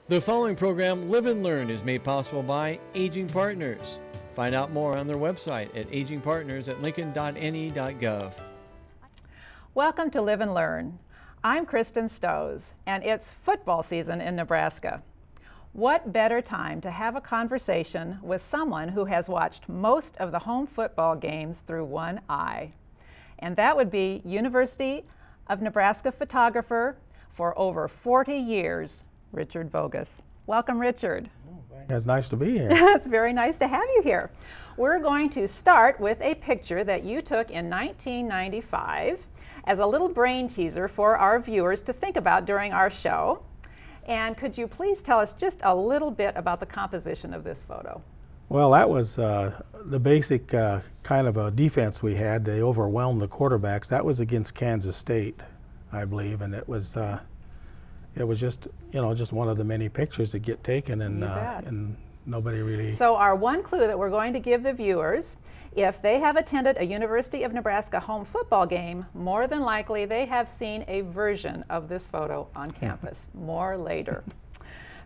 The following program, Live and Learn, is made possible by Aging Partners. Find out more on their website at agingpartners@lincoln.ne.gov. Welcome to Live and Learn. I'm Kristen Stowes, and it's football season in Nebraska. What better time to have a conversation with someone who has watched most of the home football games through one eye? And that would be University of Nebraska photographer for over 40 years, Richard Voges. Welcome, Richard. It's nice to be here. It's very nice to have you here. We're going to start with a picture that you took in 1995 as a little brain teaser for our viewers to think about during our show. And could you please tell us just a little bit about the composition of this photo? Well, that was the basic kind of a defense we had. They overwhelmed the quarterbacks. That was against Kansas State, I believe, and it was just, you know, just one of the many pictures that get taken, and nobody really. So our one clue that we're going to give the viewers, if they have attended a University of Nebraska home football game, more than likely they have seen a version of this photo on campus. More later.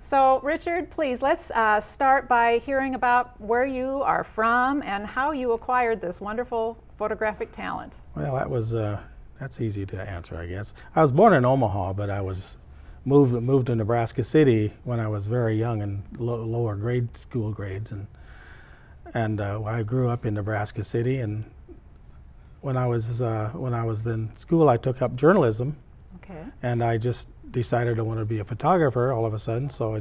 So Richard, please, let's start by hearing about where you are from and how you acquired this wonderful photographic talent. Well, that's easy to answer, I guess. I was born in Omaha, but I was moved to Nebraska City when I was very young in lower grade school grades, and I grew up in Nebraska City. And when I was in school, I took up journalism. Okay. And I just decided I wanted to be a photographer all of a sudden. So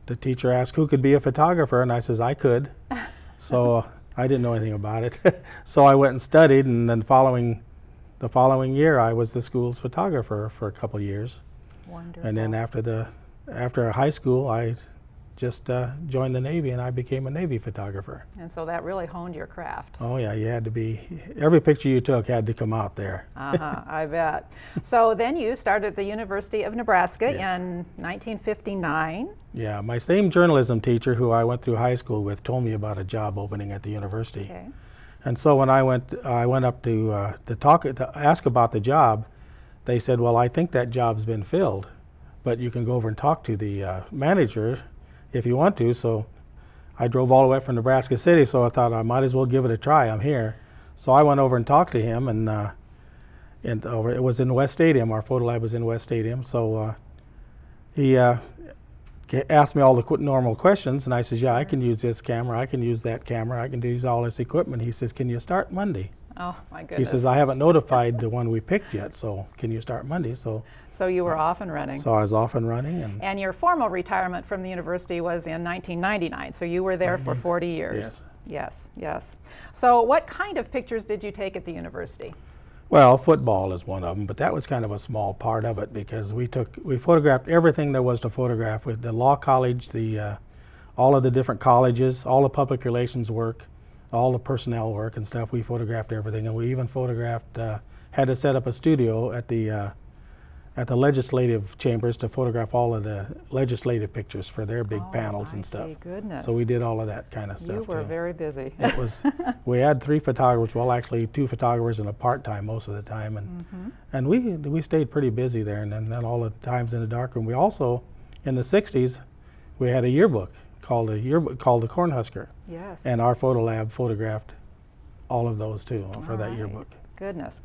the teacher asked who could be a photographer, and I says I could. So I didn't know anything about it. So I went and studied, and then the following year I was the school's photographer for a couple of years. Wonderful. And then after high school, I just joined the Navy, and I became a Navy photographer. And so that really honed your craft. Oh yeah, you had to be, every picture you took had to come out there. I bet. So then you started at the University of Nebraska Yes. in 1959. Yeah, my same journalism teacher who I went through high school with told me about a job opening at the university. Okay. And so when I went up to ask about the job. They said, well, I think that job's been filled, but you can go over and talk to the manager if you want to. So I drove all the way from Nebraska City, so I thought I might as well give it a try. I'm here. So I went over and talked to him, and it was in West Stadium. Our photo lab was in West Stadium. So he asked me all the normal questions, and I says, yeah, I can use this camera, I can use that camera, I can use all this equipment. He says, can you start Monday? Oh, my goodness. He says, I haven't notified the one we picked yet, so can you start Monday? So you were off and running. So I was off and running. And your formal retirement from the university was in 1999, so you were there for 40 years. Yes. Yes. So what kind of pictures did you take at the university? Well, football is one of them, but that was kind of a small part of it because we photographed everything there was to photograph with the law college, all of the different colleges, all the public relations work, all the personnel work and stuff. We photographed everything, and we even photographed, had to set up a studio at the legislative chambers to photograph all of the legislative pictures for their big panels and stuff. Goodness. So we did all of that kind of stuff. You were too. very busy. It was. We had 3 photographers. Well, actually 2 photographers and a part-time most of the time, and we stayed pretty busy there. And then all the times in the darkroom. We also, in the '60s, we had a yearbook called the Cornhusker. Yes. And our photo lab photographed all of those too for that yearbook. Goodness.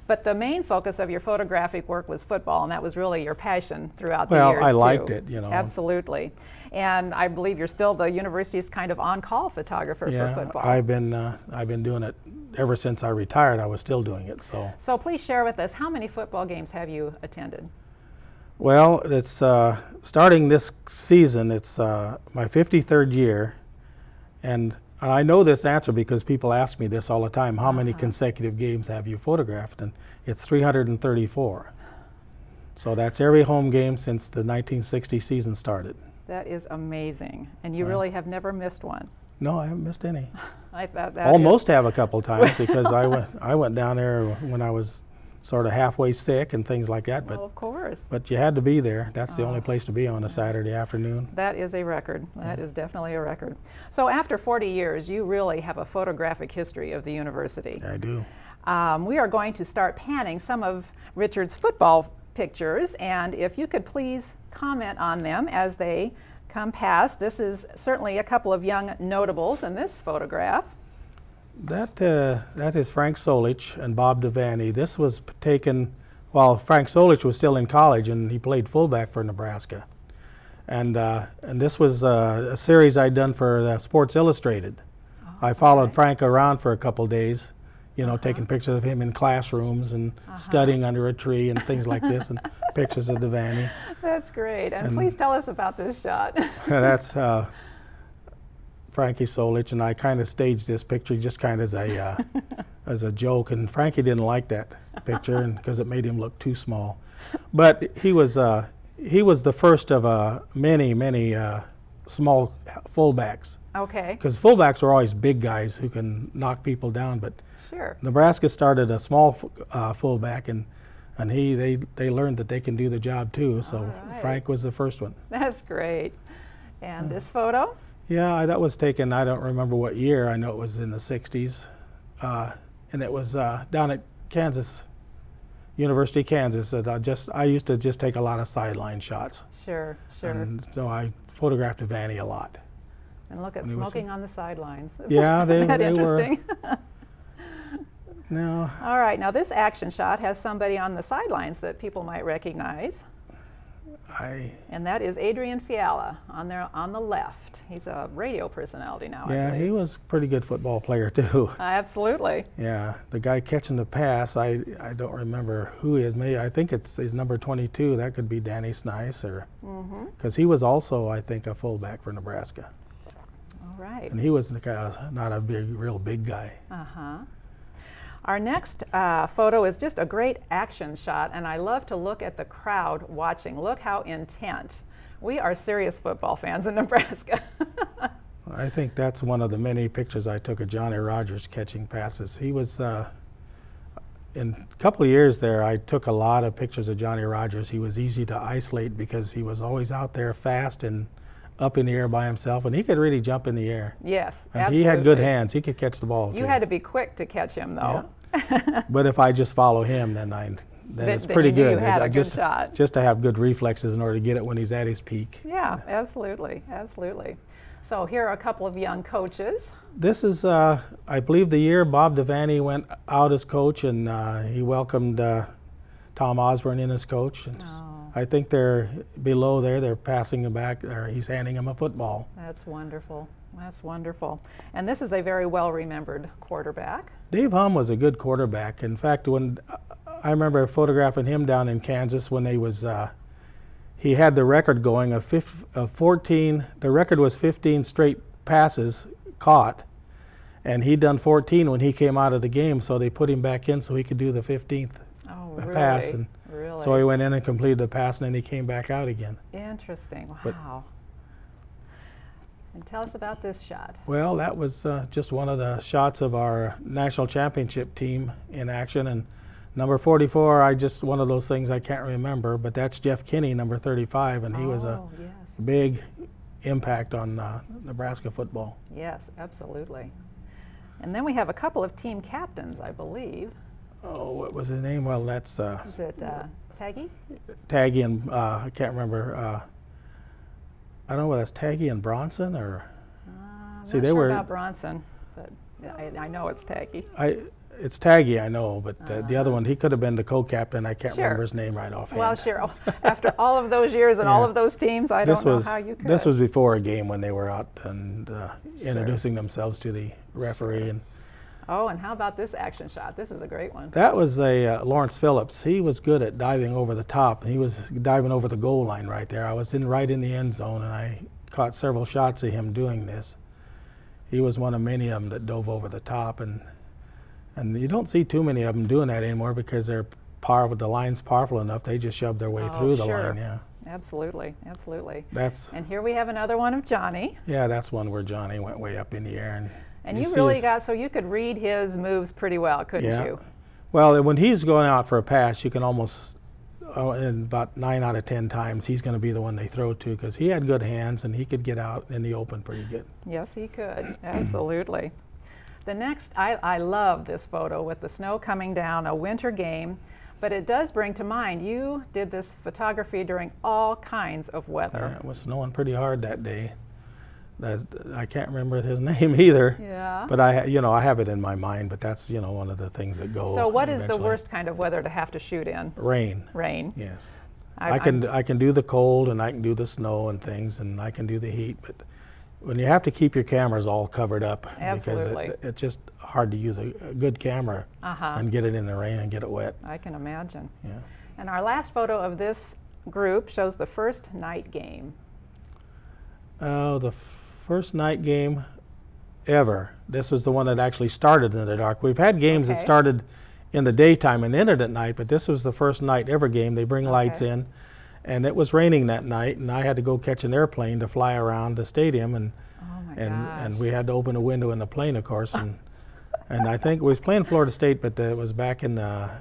But the main focus of your photographic work was football, and that was really your passion throughout the years. Well, I liked it, you know. Absolutely. And I believe you're still the university's kind of on-call photographer for football. I've been doing it ever since I retired. I was still doing it. So please share with us, how many football games have you attended? Well, it's starting this season. It's my 53rd year, and I know this answer because people ask me this all the time. How many consecutive games have you photographed? And it's 334. So that's every home game since the 1960 season started. That is amazing, and you really have never missed one. No, I haven't missed any. Almost have a couple times because I went down there when I was sort of halfway sick and things like that. But, well, of course. But you had to be there. That's the only place to be on a Saturday afternoon. That is a record. That is definitely a record. So after 40 years, you really have a photographic history of the university. I do. We are going to start panning some of Richard's football pictures, and if you could please comment on them as they come past. This is certainly a couple of young notables in this photograph. That is Frank Solich and Bob Devaney. This was taken while Frank Solich was still in college, and he played fullback for Nebraska. And this was a series I'd done for Sports Illustrated. I followed Frank around for a couple days, you know, taking pictures of him in classrooms and studying under a tree and things like this, and pictures of Devaney. That's great. And please tell us about this shot. That's Frankie Solich, and I kind of staged this picture just kind of as a joke, and Frankie didn't like that picture because it made him look too small. But he was the first of many small fullbacks. Okay. Because fullbacks were always big guys who can knock people down, but sure. Nebraska started a small fullback, and they learned that they can do the job too. So Frank was the first one. That's great. And this photo? Yeah, that was taken, I don't remember what year. I know it was in the 60s. And it was down at Kansas, University of Kansas. I used to just take a lot of sideline shots. Sure, sure. And so I photographed Devaney a lot. And look at smoking on the sidelines. Yeah, they interesting? were. No. All right, now this action shot has somebody on the sidelines that people might recognize. And that is Adrian Fiala on the left. He's a radio personality now. Yeah, he was a pretty good football player too. Absolutely. Yeah, the guy catching the pass, I don't remember who he is. Maybe I think he's number 22. That could be Danny Snice, or because he was also, I think, a fullback for Nebraska. All right. And he was not a real big guy. Our next photo is just a great action shot, and I love to look at the crowd watching. Look how intent. We are serious football fans in Nebraska. I think that's one of the many pictures I took of Johnny Rogers catching passes. He was, in a couple of years there, I took a lot of pictures of Johnny Rogers. He was easy to isolate because he was always out there fast and up in the air by himself, and he could really jump in the air. Yes, and absolutely. He had good hands. He could catch the ball too. You had to be quick to catch him, though. Yeah. But if I just follow him, then it's pretty you good. Had a good shot. Just to have good reflexes in order to get it when he's at his peak. Yeah, absolutely, absolutely. So here are a couple of young coaches. This is, I believe, the year Bob Devaney went out as coach, and he welcomed Tom Osborne in as coach. I think they're below there. They're passing him back, or he's handing him a football. That's wonderful. That's wonderful. And this is a very well-remembered quarterback. Dave Hum was a good quarterback. In fact, when I remember photographing him down in Kansas when he had the record going of 14. The record was 15 straight passes caught, and he'd done 14 when he came out of the game. So they put him back in so he could do the 15th pass. And really? So he went in and completed the pass, and then he came back out again. Interesting. Wow. And tell us about this shot. Well, that was just one of the shots of our national championship team in action. And number 44, one of those things I can't remember, but that's Jeff Kinney, number 35, and he was a big impact on Nebraska football. Yes, absolutely. And then we have a couple of team captains, I believe. Oh, what was his name? Well, that's... is it Taggy? Taggy and, I can't remember, I don't know whether that's Taggy and Bronson, or... I'm not sure about Bronson, but I know it's Taggy. It's Taggy, I know, but the other one, he could have been the co-captain. I can't remember his name right offhand. Well, sure. After all of those years and all of those teams, I don't know how you could. This was before a game when they were out and introducing themselves to the referee. And oh, and how about this action shot? This is a great one. That was a Lawrence Phillips. He was good at diving over the top. He was diving over the goal line right there. I was right in the end zone, and I caught several shots of him doing this. He was one of many of them that dove over the top, and you don't see too many of them doing that anymore because they're powerful. The line's powerful enough. They just shove their way through the line. Yeah. Absolutely, absolutely. And here we have another one of Johnny. Yeah, that's one where Johnny went way up in the air. And you really so you could read his moves pretty well, couldn't you? Well, when he's going out for a pass, you can almost, in about 9 out of 10 times, he's going to be the one they throw to because he had good hands and he could get out in the open pretty good. Yes, he could. Absolutely. The next, I love this photo with the snow coming down, a winter game. But it does bring to mind, you did this photography during all kinds of weather. It was snowing pretty hard that day. I can't remember his name either. Yeah. But I have it in my mind. But that's one of the things that go. So what is the eventually. worst kind of weather to have to shoot in? Rain. Rain. Yes. I can do the cold, and I can do the snow and things, and I can do the heat. But when you have to keep your cameras all covered up, Absolutely. because it's just hard to use a good camera and get it in the rain and get it wet. I can imagine. Yeah. And our last photo of this group shows the first night game. Oh, the first night game ever. This was the one that actually started in the dark. We've had games that started in the daytime and ended at night, but this was the first night ever game. They bring lights in, and it was raining that night, and I had to go catch an airplane to fly around the stadium, and we had to open a window in the plane, of course, and I think we was playing Florida State, but it was back in the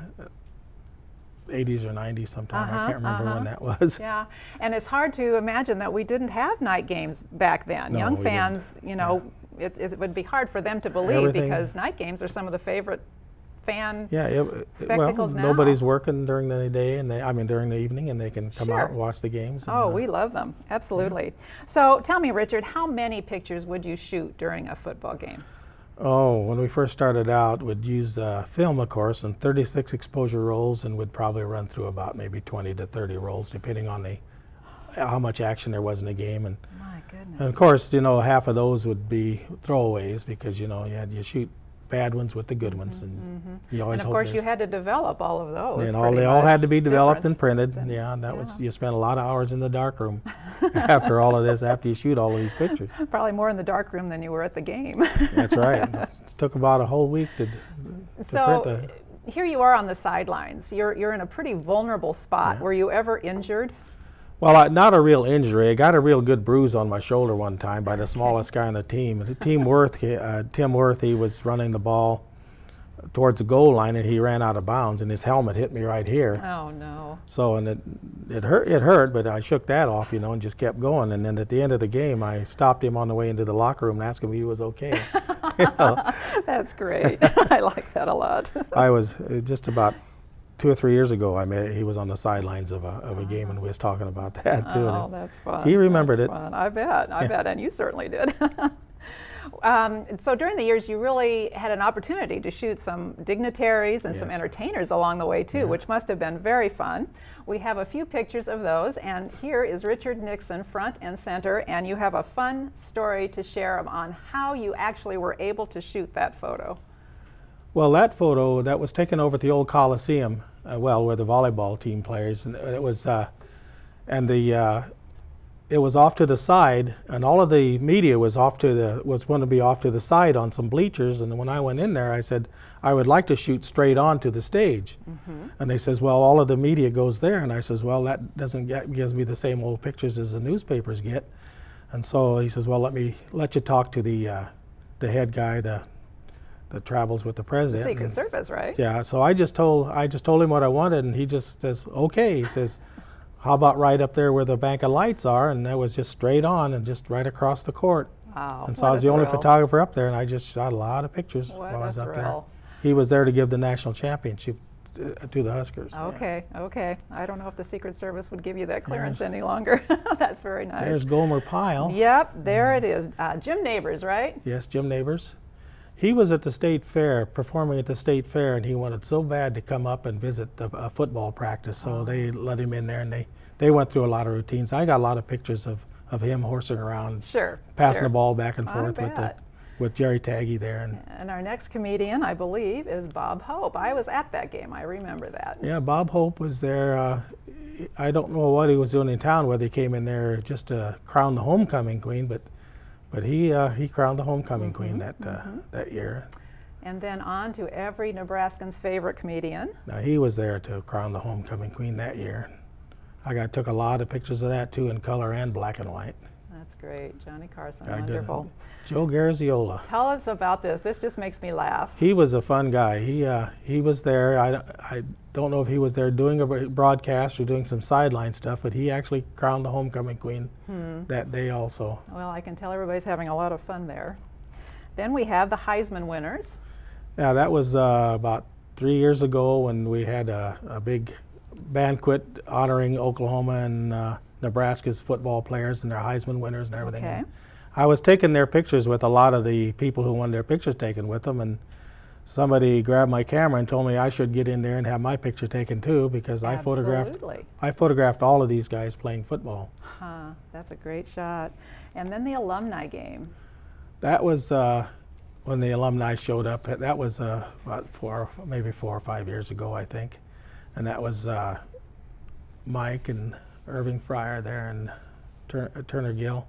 80s or 90s sometime. I can't remember when that was. Yeah, and it's hard to imagine that we didn't have night games back then. No, Young we fans, didn't. It would be hard for them to believe because night games are some of the favorite fan spectacles now. Nobody's working during the day, and during the evening, and they can come out and watch the games. Oh, we love them, absolutely. So tell me, Richard, how many pictures would you shoot during a football game? Oh, when we first started out, we'd use film, of course, and 36 exposure rolls, and would probably run through about maybe 20 to 30 rolls, depending on how much action there was in the game. And, my goodness. And of course, half of those would be throwaways because you shoot bad ones with the good ones, and you always. And of course, you had to develop all of those. And they all had to be developed and printed. Was you spent a lot of hours in the dark room after all of this. After you shoot all of these pictures, probably more in the dark room than you were at the game. That's right. It took about a whole week to print the. Here you are on the sidelines. You're in a pretty vulnerable spot. Were you ever injured? Well, not a real injury. I got a real good bruise on my shoulder one time by the smallest guy on the team. Tim Worth, he was running the ball towards the goal line, and he ran out of bounds, and his helmet hit me right here. Oh, no. So, and it hurt, but I shook that off, and just kept going. And then at the end of the game, I stopped him on the way into the locker room and asked him if he was okay. That's great. I like that a lot. I was just about 2 or 3 years ago, he was on the sidelines of a game, and we was talking about that too. Oh, that's fun. He remembered it. Fun. I bet, and you certainly did. So during the years, you really had an opportunity to shoot some dignitaries and some entertainers along the way too, which must have been very fun. We have a few pictures of those, and here is Richard Nixon front and center, and you have a fun story to share on how you actually were able to shoot that photo. Well, that photo, that was taken over at the old Coliseum, where the volleyball team players, and it was, it was off to the side, and all of the media was going to be off to the side on some bleachers. And when I went in there, I said, I would like to shoot straight on to the stage. And they says, well, all of the media goes there. And I says, well, that gives me the same old pictures as the newspapers get. And so he says, well, let you talk to the head guy, that travels with the president. Secret Service, right? Yeah. So I just told him what I wanted, and he just says, okay. He says, how about right up there where the bank of lights are? And that was just straight on and just right across the court. Wow. And so I was the only photographer up there, and I just shot a lot of pictures while I was up there. He was there to give the national championship to the Huskers. Okay, okay. I don't know if the Secret Service would give you that clearance any longer. That's very nice. There's Gomer Pyle. Yep, there it is. Jim Neighbors, right? Yes, Jim Neighbors. He was at the state fair, performing at the state fair, and he wanted so bad to come up and visit the football practice, so they let him in there, and they went through a lot of routines. I got a lot of pictures of him horsing around, passing the ball back and forth with Jerry Taggy there. And our next comedian, I believe, is Bob Hope. I was at that game. I remember that. Yeah, Bob Hope was there. I don't know what he was doing in town, whether he came in there just to crown the homecoming queen, but he crowned the homecoming queen that year. And then on to every Nebraskan's favorite comedian. Now, he was there to crown the homecoming queen that year. I took a lot of pictures of that too, in color and black and white. That's great. Johnny Carson, wonderful. Joe Garziola. Tell us about this. This just makes me laugh. He was a fun guy. He was there. I don't know if he was there doing a broadcast or doing some sideline stuff, but he actually crowned the homecoming queen that day also. Well, I can tell everybody's having a lot of fun there. Then we have the Heisman winners. Yeah, that was about 3 years ago when we had a big banquet honoring Oklahoma and Nebraska's football players and their Heisman winners and everything. Okay. And I was taking their pictures with a lot of the people who wanted their pictures taken with them, and somebody grabbed my camera and told me I should get in there and have my picture taken too, because I photographed all of these guys playing football. Huh, that's a great shot. And then the alumni game. That was when the alumni showed up. That was about maybe 4 or 5 years ago, I think. And that was Mike and Irving Fryer there and Turner Gill.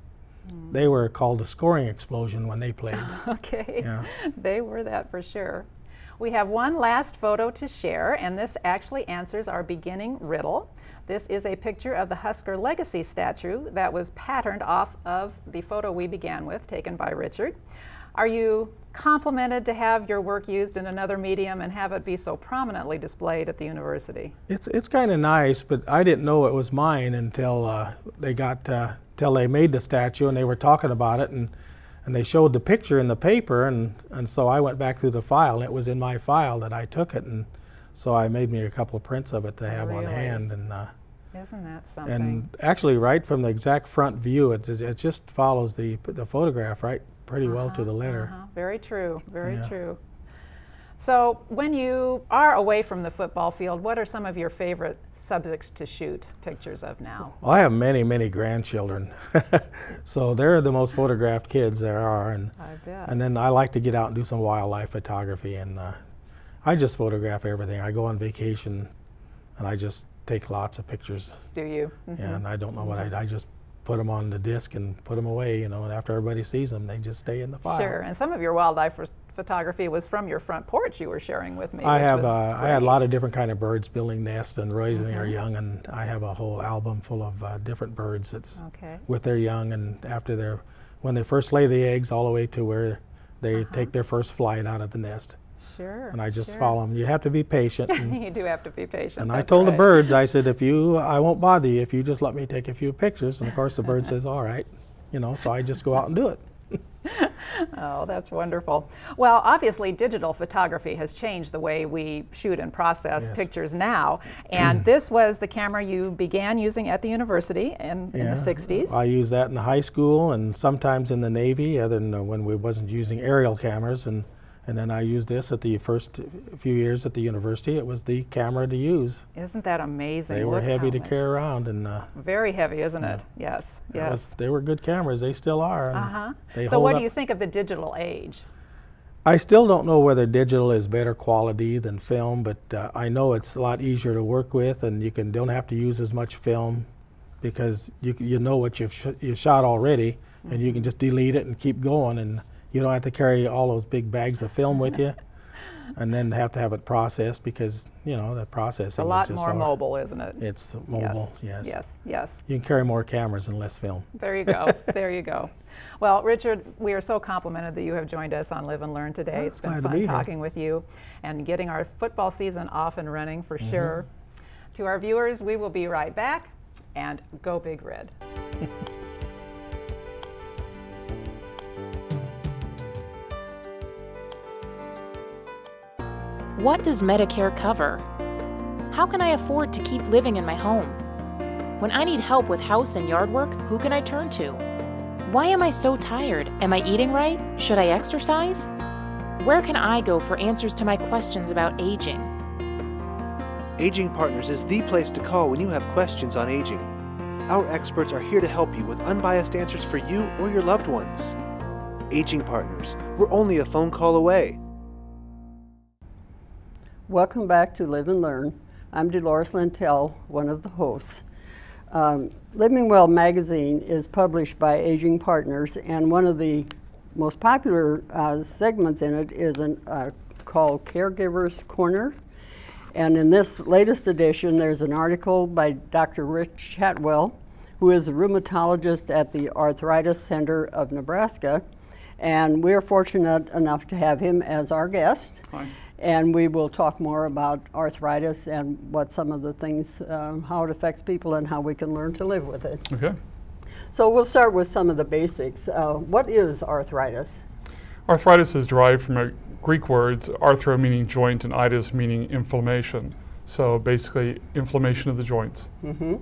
They were called the scoring explosion when they played. Okay, yeah. They were that for sure. We have one last photo to share, and this actually answers our beginning riddle. This is a picture of the Husker Legacy statue that was patterned off of the photo we began with, taken by Richard. Are you complimented to have your work used in another medium and have it be so prominently displayed at the university? It's kind of nice, but I didn't know it was mine until till they made the statue and they were talking about it, and they showed the picture in the paper, and so I went back through the file, and it was in my file that I took it, and so I made me a couple of prints of it to have on hand. And isn't that something? And actually, right from the exact front view, it just follows the photograph right pretty well to the letter. Very true, very true. So when you are away from the football field, what are some of your favorite subjects to shoot pictures of now? Well, I have many, many grandchildren. So they're the most photographed kids there are. And, I bet. And then I like to get out and do some wildlife photography. And I just photograph everything. I go on vacation and I just take lots of pictures. Do you? Yeah, and I don't know what I just put them on the disc and put them away, you know, and after everybody sees them, they just stay in the file. Sure, and some of your wildlife photography was from your front porch you were sharing with me. I had a lot of different kind of birds building nests and raising their young, and I have a whole album full of different birds that's with their young, and after when they first lay the eggs all the way to where they take their first flight out of the nest. Sure. And I just follow them. You have to be patient. You do have to be patient. And I told the birds, I said, I won't bother you if you just let me take a few pictures. And of course the bird says, all right, you know, so I just go out and do it. Oh, that's wonderful. Well, obviously digital photography has changed the way we shoot and process pictures now. And this was the camera you began using at the university in the 60s. I used that in high school and sometimes in the Navy, other than when we wasn't using aerial cameras. And then I used this at the first few years at the university. It was the camera to use. Isn't that amazing? They were heavy to carry around. And very heavy, isn't it? Yes, yes. They were good cameras. They still are. So what do you think of the digital age? I still don't know whether digital is better quality than film, but I know it's a lot easier to work with, and you don't have to use as much film because you know what you've shot already, and you can just delete it and keep going. And you don't have to carry all those big bags of film with you and then have to have it processed because, you know, the processing is a lot just more mobile, isn't it? It's mobile, yes. Yes, yes. You can carry more cameras and less film. There you go. There you go. Well, Richard, we are so complimented that you have joined us on Live and Learn today. Well, it's been fun talking with you and getting our football season off and running for sure. To our viewers, we will be right back, and go Big Red. What does Medicare cover? How can I afford to keep living in my home? When I need help with house and yard work, who can I turn to? Why am I so tired? Am I eating right? Should I exercise? Where can I go for answers to my questions about aging? Aging Partners is the place to call when you have questions on aging. Our experts are here to help you with unbiased answers for you or your loved ones. Aging Partners, we're only a phone call away. Welcome back to Live and Learn. I'm DELORES LINTEL, one of the hosts. Living Well magazine is published by Aging Partners, and one of the most popular segments in it is called Caregivers Corner. And in this latest edition, there's an article by Dr. Rich Chatwell, who is a rheumatologist at the Arthritis Center of Nebraska. And we're fortunate enough to have him as our guest. Hi. And we will talk more about arthritis and what some of the things, how it affects people and how we can learn to live with it. Okay. So we'll start with some of the basics. What is arthritis? Arthritis is derived from Greek words, arthro meaning joint and itis meaning inflammation. So basically inflammation of the joints. Mm-hmm.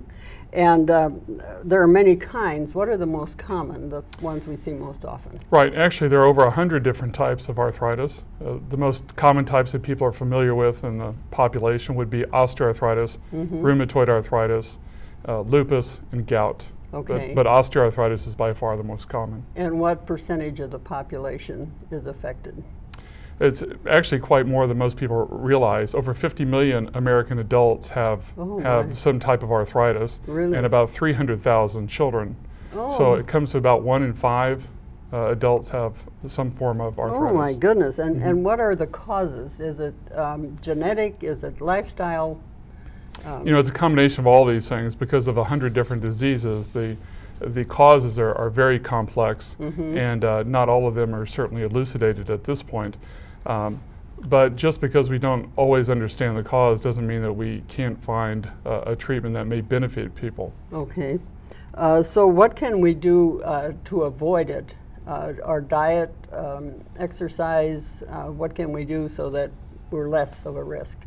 And there are many kinds. What are the most common, the ones we see most often? Right, actually there are over 100 different types of arthritis. The most common types that people are familiar with in the population would be osteoarthritis, rheumatoid arthritis, lupus, and gout. Okay. But osteoarthritis is by far the most common. And what percentage of the population is affected? It's actually quite more than most people realize. Over 50 million American adults have some type of arthritis, Really? and about 300,000 children. Oh. So it comes to about 1 in 5 adults have some form of arthritis. Oh my goodness, and what are the causes? Is it genetic, is it lifestyle? You know, it's a combination of all these things. Because of 100 different diseases, the causes are very complex, and not all of them are certainly elucidated at this point. But just because we don't always understand the cause doesn't mean that we can't find a treatment that may benefit people. Okay. So what can we do to avoid it? Our diet, exercise, what can we do so that we're less of a risk?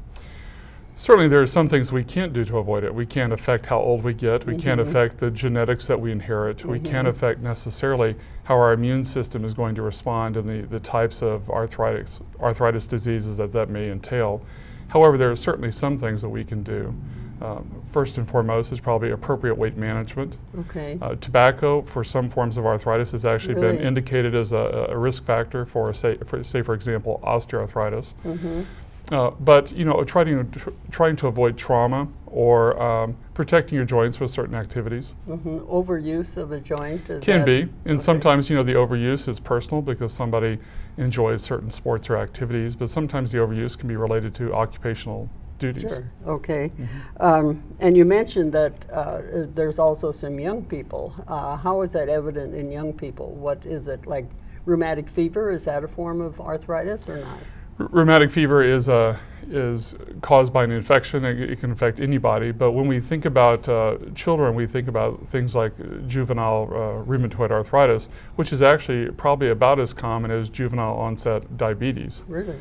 Certainly there are some things we can't do to avoid it. We can't affect how old we get. We can't affect the genetics that we inherit. We can't affect necessarily how our immune system is going to respond and the types of arthritis diseases that may entail. However, there are certainly some things that we can do. First and foremost is probably appropriate weight management. Okay. Tobacco for some forms of arthritis has actually Really? been indicated as a risk factor for, say for example, osteoarthritis. But you know, trying to avoid trauma or protecting your joints with certain activities. Overuse of a joint? Can be, and sometimes you know the overuse is personal because somebody enjoys certain sports or activities, but sometimes the overuse can be related to occupational duties. Sure, okay. And you mentioned that there's also some young people. How is that evident in young people? What is it, like rheumatic fever? Is that a form of arthritis or not? Rheumatic fever is caused by an infection. It can affect anybody, but when we think about children, we think about things like juvenile rheumatoid arthritis, which is actually probably about as common as juvenile onset diabetes. Really?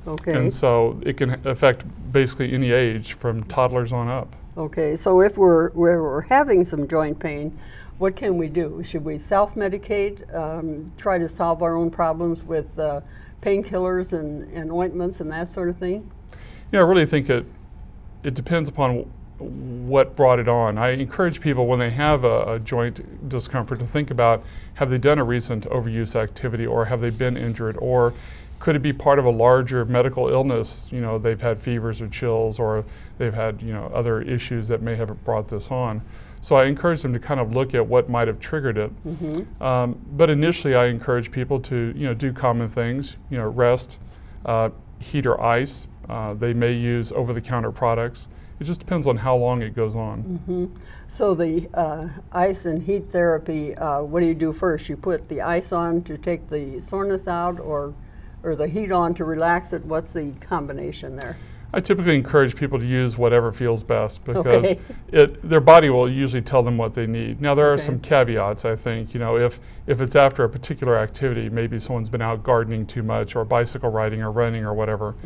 Okay. And so it can affect basically any age from toddlers on up. Okay, so if we're having some joint pain, what can we do? Should we self-medicate, try to solve our own problems with painkillers and ointments and that sort of thing? Yeah, I really think it depends upon what brought it on. I encourage people when they have a joint discomfort to think about, have they done a recent overuse activity, or have they been injured, or could it be part of a larger medical illness? You know, they've had fevers or chills, or they've had, you know, other issues that may have brought this on. So I encourage them to kind of look at what might have triggered it. But initially I encourage people to, you know, do common things, you know, rest, heat or ice. They may use over-the-counter products. It just depends on how long it goes on. So the ice and heat therapy, what do you do first? You put the ice on to take the soreness out, or the heat on to relax it? What's the combination there? I typically encourage people to use whatever feels best, because their body will usually tell them what they need. Now there are some caveats, I think. You know, if it's after a particular activity, maybe someone's been out gardening too much, or bicycle riding or running or whatever.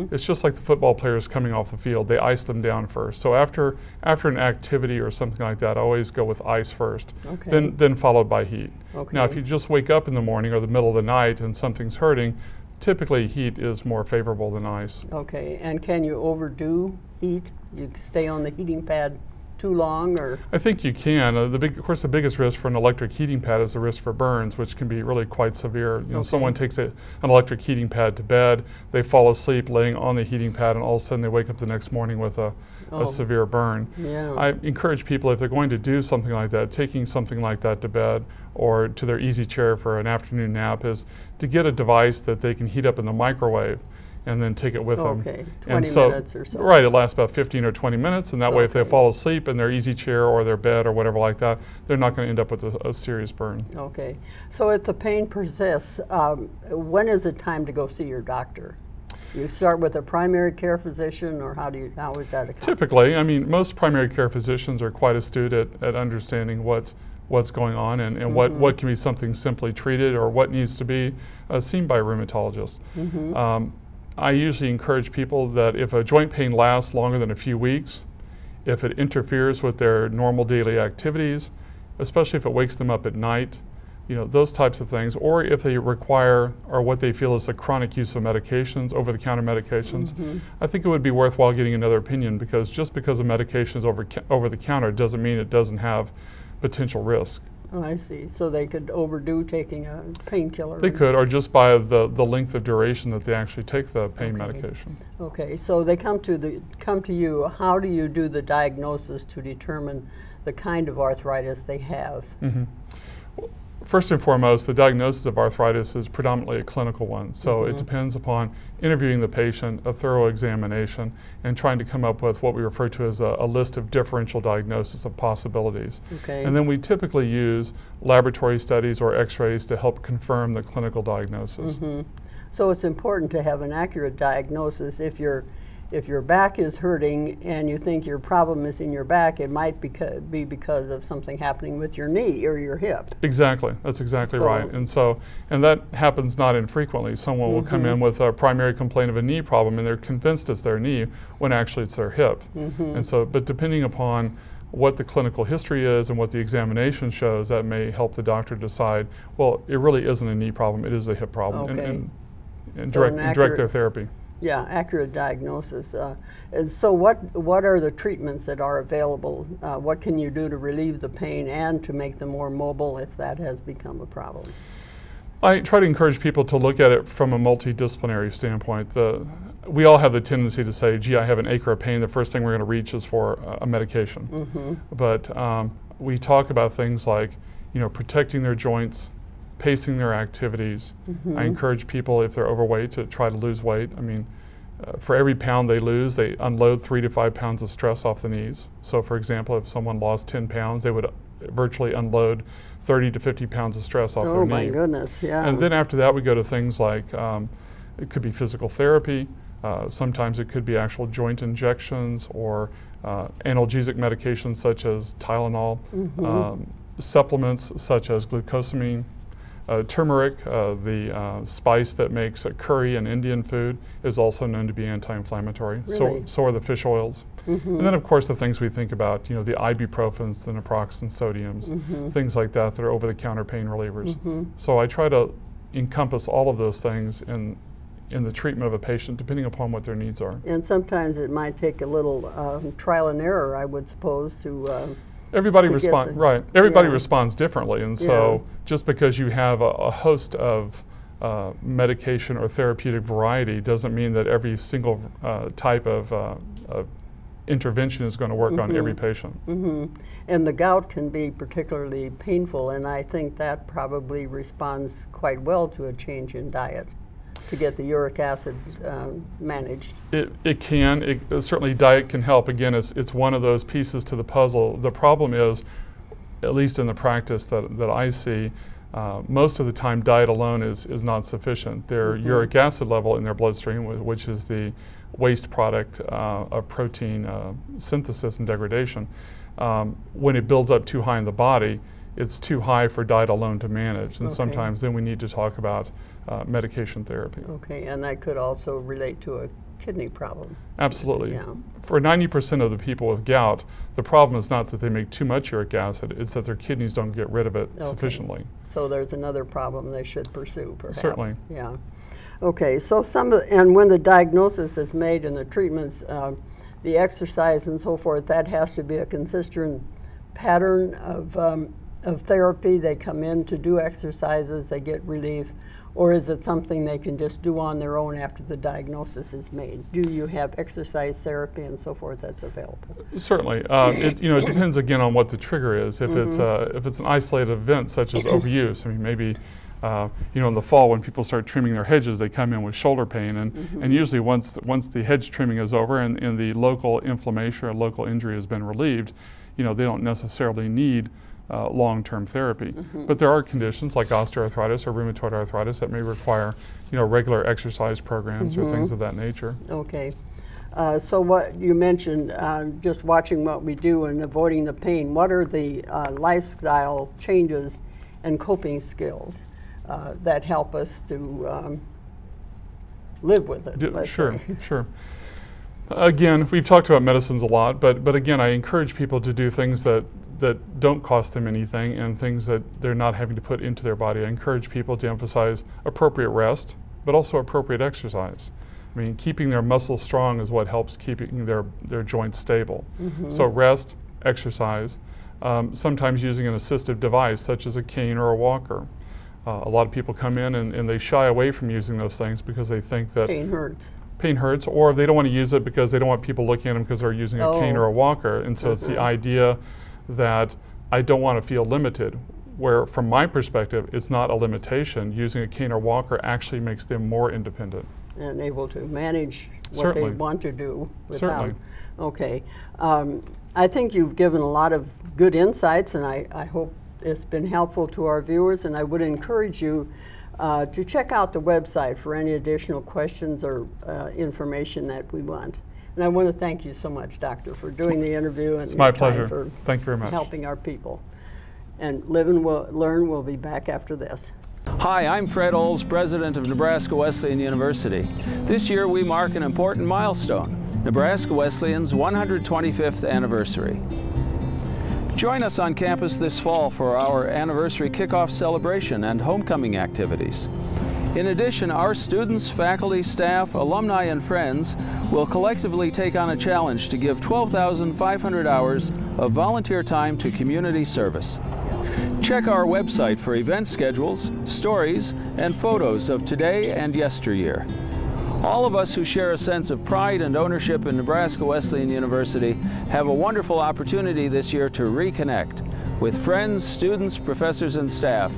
It's just like the football players coming off the field. They ice them down first. So after an activity or something like that, I always go with ice first, then followed by heat. Now if you just wake up in the morning or the middle of the night and something's hurting, typically heat is more favorable than ice. Okay, and can you overdo heat? You stay on the heating pad too long, or? I think you can. Of course, the biggest risk for an electric heating pad is the risk for burns, which can be really quite severe. You know, someone takes an electric heating pad to bed, they fall asleep laying on the heating pad, and all of a sudden they wake up the next morning with a severe burn. I encourage people, if they're going to do something like that, taking something like that to bed or to their easy chair for an afternoon nap, is to get a device that they can heat up in the microwave and then take it with them. 20 minutes or so. Right, it lasts about 15 or 20 minutes, and that way if they fall asleep in their easy chair or their bed or whatever like that, they're not going to end up with a serious burn. Okay, so if the pain persists, when is it time to go see your doctor? You start with a primary care physician, or how is that accomplished? Typically, I mean, most primary care physicians are quite astute at understanding what what's going on and what can be something simply treated or what needs to be seen by a rheumatologist. I usually encourage people that if a joint pain lasts longer than a few weeks, if it interferes with their normal daily activities, especially if it wakes them up at night, you know, those types of things, or if they require or what they feel is a chronic use of medications, over-the-counter medications, I think it would be worthwhile getting another opinion, because just because a medication is over the counter doesn't mean it doesn't have potential risk. Oh, I see. So they could overdo taking a painkiller. They could, or just by the length of duration that they actually take the pain medication. Okay, so they come to you. How do you do the diagnosis to determine the kind of arthritis they have? First and foremost, the diagnosis of arthritis is predominantly a clinical one. So it depends upon interviewing the patient, a thorough examination, and trying to come up with what we refer to as a list of differential diagnosis of possibilities. Okay. And then we typically use laboratory studies or x-rays to help confirm the clinical diagnosis. So it's important to have an accurate diagnosis. If your back is hurting and you think your problem is in your back, it might be because of something happening with your knee or your hip. Exactly, that's exactly right. And that happens not infrequently. Someone will come in with a primary complaint of a knee problem and they're convinced it's their knee when actually it's their hip. And so, but depending upon what the clinical history is and what the examination shows, that may help the doctor decide, well, it really isn't a knee problem, it is a hip problem, and direct their therapy. Yeah, accurate diagnosis. And so what are the treatments that are available? What can you do to relieve the pain and to make them more mobile if that has become a problem? I try to encourage people to look at it from a multidisciplinary standpoint. We all have the tendency to say, gee, I have an acre of pain, the first thing we're going to reach is for a medication. But we talk about things like, you know, protecting their joints, pacing their activities. I encourage people, if they're overweight, to try to lose weight. I mean, for every pound they lose, they unload 3 to 5 pounds of stress off the knees. So for example, if someone lost 10 pounds, they would virtually unload 30 to 50 pounds of stress off their knee. Oh my goodness, yeah. And then after that we go to things like, it could be physical therapy, sometimes it could be actual joint injections or analgesic medications such as Tylenol, supplements such as glucosamine. Turmeric, the spice that makes curry and Indian food, is also known to be anti-inflammatory. Really? So are the fish oils. And then of course the things we think about, you know, the ibuprofens, the naproxen sodiums, things like that that are over-the-counter pain relievers. So I try to encompass all of those things in the treatment of a patient, depending upon what their needs are. And sometimes it might take a little trial and error, I would suppose, to everybody responds differently, and so just because you have a host of medication or therapeutic variety doesn't mean that every single type of intervention is going to work on every patient. And the gout can be particularly painful, and I think that probably responds quite well to a change in diet to get the uric acid managed. It can. Certainly diet can help. Again, it's one of those pieces to the puzzle. The problem is, at least in the practice that I see, most of the time diet alone is not sufficient. Their uric acid level in their bloodstream, which is the waste product of protein synthesis and degradation, when it builds up too high in the body, it's too high for diet alone to manage, and sometimes then we need to talk about medication therapy. Okay, and that could also relate to a kidney problem. Absolutely. Yeah. For 90% of the people with gout, the problem is not that they make too much uric acid, it's that their kidneys don't get rid of it sufficiently. So there's another problem they should pursue, perhaps. Certainly. Yeah. Okay, so and when the diagnosis is made and the treatments, the exercise and so forth, that has to be a consistent pattern of therapy. They come in to do exercises, they get relief, or is it something they can just do on their own after the diagnosis is made? Do you have exercise therapy and so forth that's available? Certainly. It depends again on what the trigger is. If it's an isolated event such as overuse, I mean maybe in the fall when people start trimming their hedges, they come in with shoulder pain, and usually once the hedge trimming is over and the local inflammation or local injury has been relieved, they don't necessarily need long-term therapy. But there are conditions like osteoarthritis or rheumatoid arthritis that may require regular exercise programs or things of that nature. Okay. So what you mentioned, just watching what we do and avoiding the pain, what are the lifestyle changes and coping skills that help us to live with it? Sure, sure. Again, we've talked about medicines a lot, but again, I encourage people to do things that don't cost them anything and things that they're not having to put into their body. I encourage people to emphasize appropriate rest, but also appropriate exercise. I mean, keeping their muscles strong is what helps keeping their joints stable. So rest, exercise, sometimes using an assistive device such as a cane or a walker. A lot of people come in and they shy away from using those things because they think that pain hurts, or they don't want to use it because they don't want people looking at them because they're using a cane or a walker. And so it's the idea that I don't want to feel limited, where from my perspective, it's not a limitation. Using a cane or walker actually makes them more independent. And able to manage what Certainly. they want to do without. Certainly. Okay. I think you've given a lot of good insights, and I hope it's been helpful to our viewers, and I would encourage you to check out the website for any additional questions or information that we want. And I want to thank you so much, Doctor, for doing the interview. And it's my pleasure. Thank you very much. Helping our people. And Live and Learn will be back after this. Hi, I'm Fred Olds, President of Nebraska Wesleyan University. This year we mark an important milestone, Nebraska Wesleyan's 125th anniversary. Join us on campus this fall for our anniversary kickoff celebration and homecoming activities. In addition, our students, faculty, staff, alumni, and friends will collectively take on a challenge to give 12,500 hours of volunteer time to community service. Check our website for event schedules, stories, and photos of today and yesteryear. All of us who share a sense of pride and ownership in Nebraska Wesleyan University have a wonderful opportunity this year to reconnect with friends, students, professors, and staff,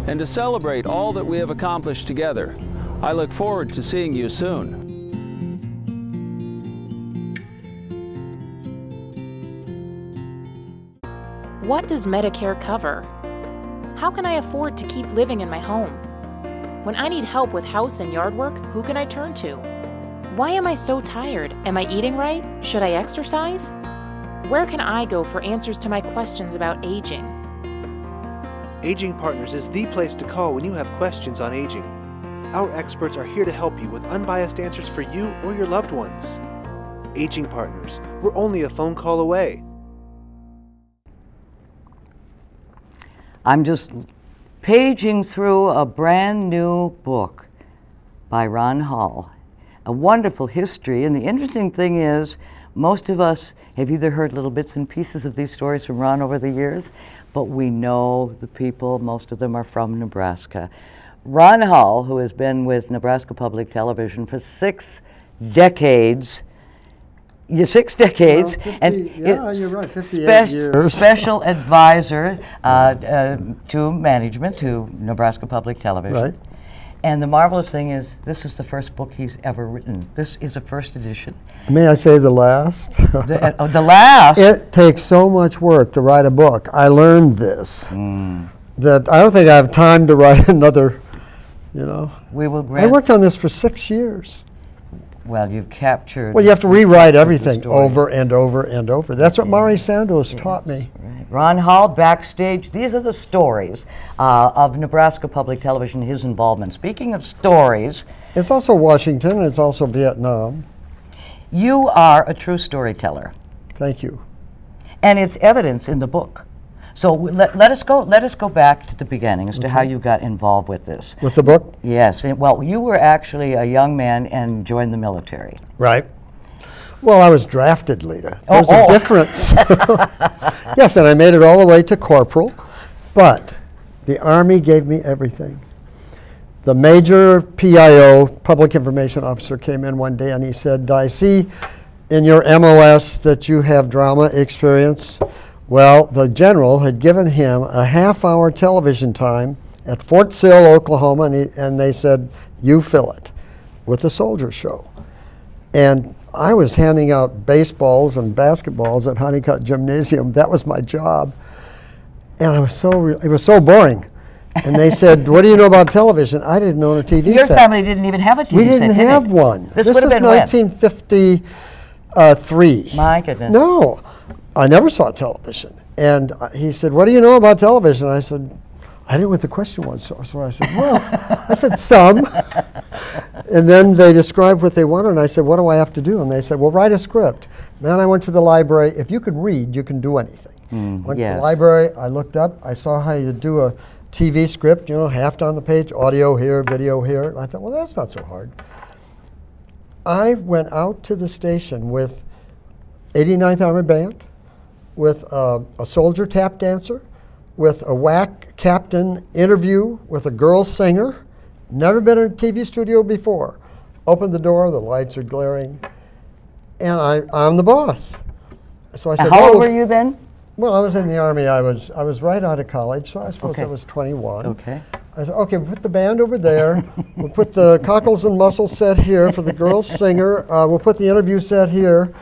and to celebrate all that we have accomplished together. I look forward to seeing you soon. What does Medicare cover? How can I afford to keep living in my home? When I need help with house and yard work, who can I turn to? Why am I so tired? Am I eating right? Should I exercise? Where can I go for answers to my questions about aging? Aging Partners is the place to call when you have questions on aging. Our experts are here to help you with unbiased answers for you or your loved ones. Aging Partners, we're only a phone call away. I'm just paging through a brand new book by Ron Hall, a wonderful history. And the interesting thing is, most of us have either heard little bits and pieces of these stories from Ron over the years, but we know the people, most of them are from Nebraska. Ron Hall, who has been with Nebraska Public Television for 6 decades, well, 50, and yeah, you're right, 58 years. Special advisor to management, to Nebraska Public Television. Right. And the marvelous thing is, this is the first book he's ever written. This is a first edition. May I say the last? The last? It takes so much work to write a book. I learned this, that I don't think I have time to write another, you know. We will I worked on this for 6 years. Well, you've captured... Well, you have to rewrite everything over and over and over. That's what Mari Sandoz taught me. Right. Ron Hall, backstage. These are the stories of Nebraska Public Television, his involvement. Speaking of stories... It's also Washington, and it's also Vietnam. You are a true storyteller. Thank you. And it's evidence in the book. So let us go back to the beginning as to how you got involved with this. With the book? Yes. Well, you were actually a young man and joined the military. Right. Well, I was drafted, Lita. There's a difference. Yes, and I made it all the way to corporal, but the Army gave me everything. The major PIO, Public Information Officer, came in one day and he said, I see in your MOS that you have drama experience. Well, the general had given him a half-hour television time at Fort Sill, Oklahoma, and they said, you fill it with the soldier show. And I was handing out baseballs and basketballs at Honeycutt Gymnasium. That was my job. And it was so boring. And they said, what do you know about television? I didn't own a TV set. Your family didn't even have a TV set, We didn't have one. This would have been 1950. 3. My goodness. No, I never saw television. And he said, what do you know about television? I said, I didn't know what the question was. So I said, well, I said, some. And then they described what they wanted, and I said, what do I have to do? And they said, well, write a script. Man, I went to the library. If you can read, you can do anything. Went to the library, I looked up, I saw how you do a TV script, you know, half on the page, audio here, video here. And I thought, well, that's not so hard. I went out to the station with 89th Armored Band, with a soldier tap dancer, with a WAC captain interview with a girl singer. Never been in a TV studio before. Opened the door, the lights are glaring, and I'm the boss. So I said, how old were you then? Well, I was in the Army. I was right out of college, so I suppose I was 21. Okay. I said, okay, we'll put the band over there. We'll put the cockles and muscles set here for the girl singer. We'll put the interview set here.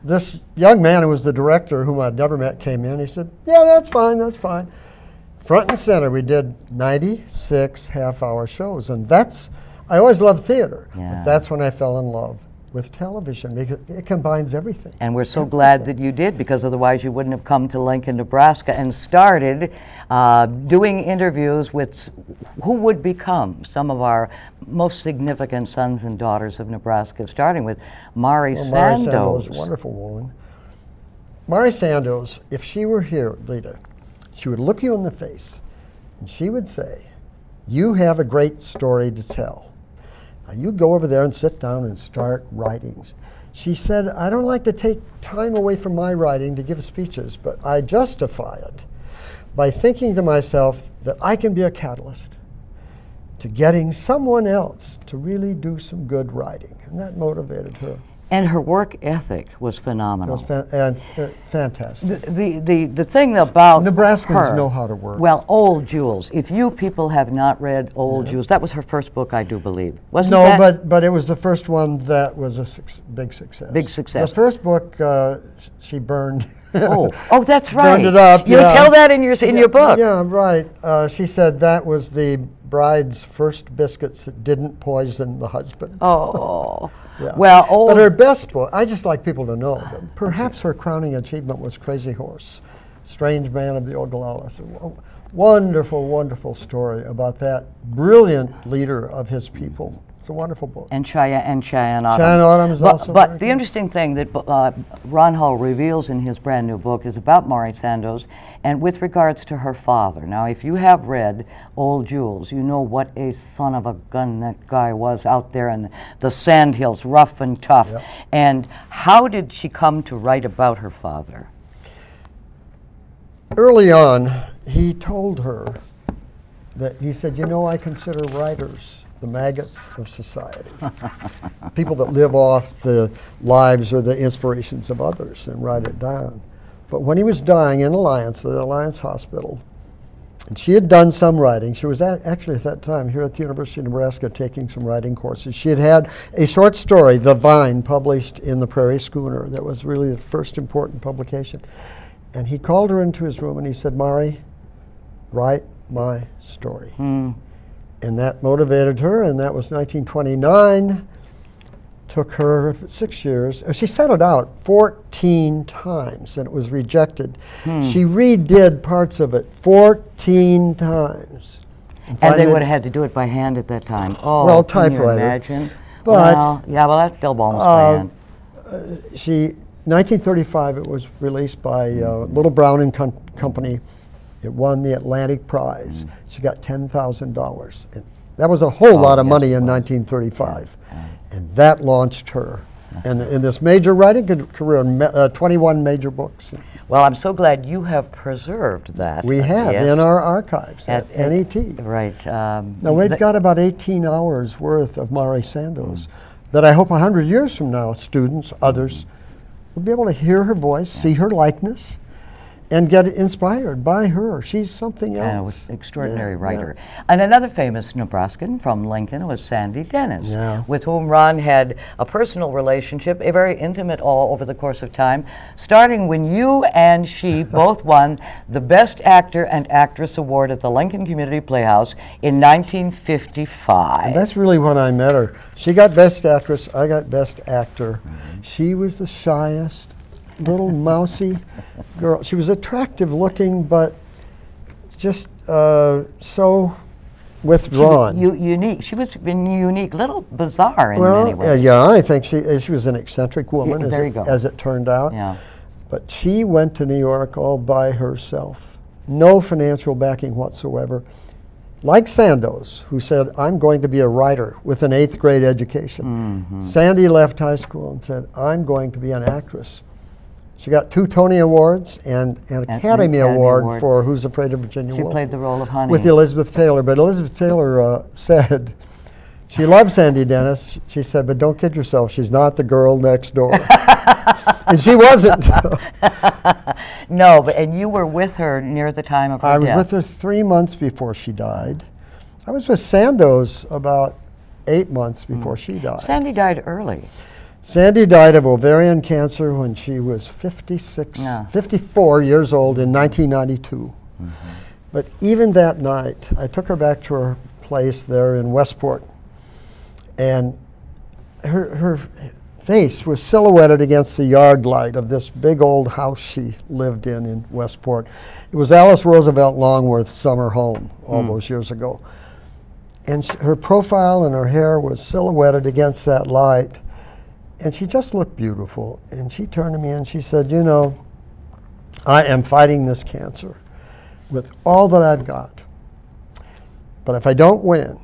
This young man who was the director, whom I'd never met, came in. He said, yeah, that's fine, that's fine. Front and center, we did 96 half-hour shows, and I always loved theater, but that's when I fell in love with television, because it combines everything. And we're so glad that you did, because otherwise you wouldn't have come to Lincoln, Nebraska, and started doing interviews with who would become some of our most significant sons and daughters of Nebraska, starting with Mari Sandoz. Mari Sandoz, a wonderful woman. Mari Sandoz, if she were here, Lita, she would look you in the face and she would say, you have a great story to tell. Now you go over there and sit down and start writing. She said, I don't like to take time away from my writing to give speeches, but I justify it by thinking to myself that I can be a catalyst to getting someone else to really do some good writing. And that motivated her. And her work ethic was phenomenal. It was fantastic. The thing about Nebraskans her, know how to work. Well, Old Jules. If you people have not read Old Jules, that was her first book, I do believe. Wasn't no, that? but it was the first one that was a big success. Big success. The first book she burned. oh, that's right. Burned it up. You tell that in your book. Yeah, right. She said that was the bride's first biscuits that didn't poison the husband. Oh. Yeah. Well, but her best book, I just like people to know that perhaps her crowning achievement was Crazy Horse, Strange Man of the Oglala. Wonderful, wonderful story about that brilliant leader of his people. It's a wonderful book. And Cheyenne Autumn. Cheyenne Autumn is also But the interesting thing that Ron Hull reveals in his brand new book is about Mari Sandoz, and with regards to her father. Now, if you have read Old Jules, you know what a son of a gun that guy was out there in the sandhills, rough and tough. Yep. And how did she come to write about her father? Early on, he told her that, he said, you know, I consider writers the maggots of society. People that live off the lives or the inspirations of others and write it down. But when he was dying in Alliance, the Alliance Hospital, and she had done some writing. She was actually at that time here at the University of Nebraska taking some writing courses. She had had a short story, The Vine, published in the Prairie Schooner. That was really the first important publication. And he called her into his room and he said, Mari, write my story. And that motivated her, and that was 1929. Took her 6 years. She sent it out 14 times, and it was rejected. She redid parts of it 14 times. And they would have had to do it by hand at that time. Oh, well, can you typewriter. imagine? But, well, yeah, well, that's still almost by hand. 1935, it was released by Little Brown and Company. It won the Atlantic Prize. She got $10,000. That was a whole lot of money in 1935. And that launched her in this major writing career, 21 major books. Well, I'm so glad you have preserved that. We have in our archives at NET. Right. Now, we've got about 18 hours worth of Mari Sandoz that I hope 100 years from now, students, others, will be able to hear her voice, see her likeness, and get inspired by her. She's something else. Yeah, was an extraordinary writer. And another famous Nebraskan from Lincoln was Sandy Dennis, with whom Ron had a personal relationship, a very intimate all over the course of time, starting when you and she both won the Best Actor and Actress Award at the Lincoln Community Playhouse in 1955. And that's really when I met her. She got Best Actress, I got Best Actor. She was the shyest, little mousy girl. She was attractive looking, but just so withdrawn. Unique. She was unique, little bizarre in many ways. Yeah, I think she was an eccentric woman, as it turned out. Yeah. But she went to New York all by herself. No financial backing whatsoever. Like Sandoz, who said, I'm going to be a writer with an 8th grade education. Sandy left high school and said, I'm going to be an actress. She got 2 Tony Awards and an Academy Award for Who's Afraid of Virginia Woolf. She played the role of Honey. With Elizabeth Taylor. But Elizabeth Taylor said, she loved Sandy Dennis. She said, but don't kid yourself, she's not the girl next door. And she wasn't. No, and you were with her near the time of her death. I was with her 3 months before she died. I was with Sandoz about 8 months before she died. Sandy died early. Sandy died of ovarian cancer when she was 54 years old in 1992. But even that night, I took her back to her place there in Westport, and her face was silhouetted against the yard light of this big old house she lived in Westport. It was Alice Roosevelt Longworth's summer home all those years ago. And her profile and her hair was silhouetted against that light. And she just looked beautiful. And she turned to me and she said, you know, I am fighting this cancer with all that I've got. But if I don't win,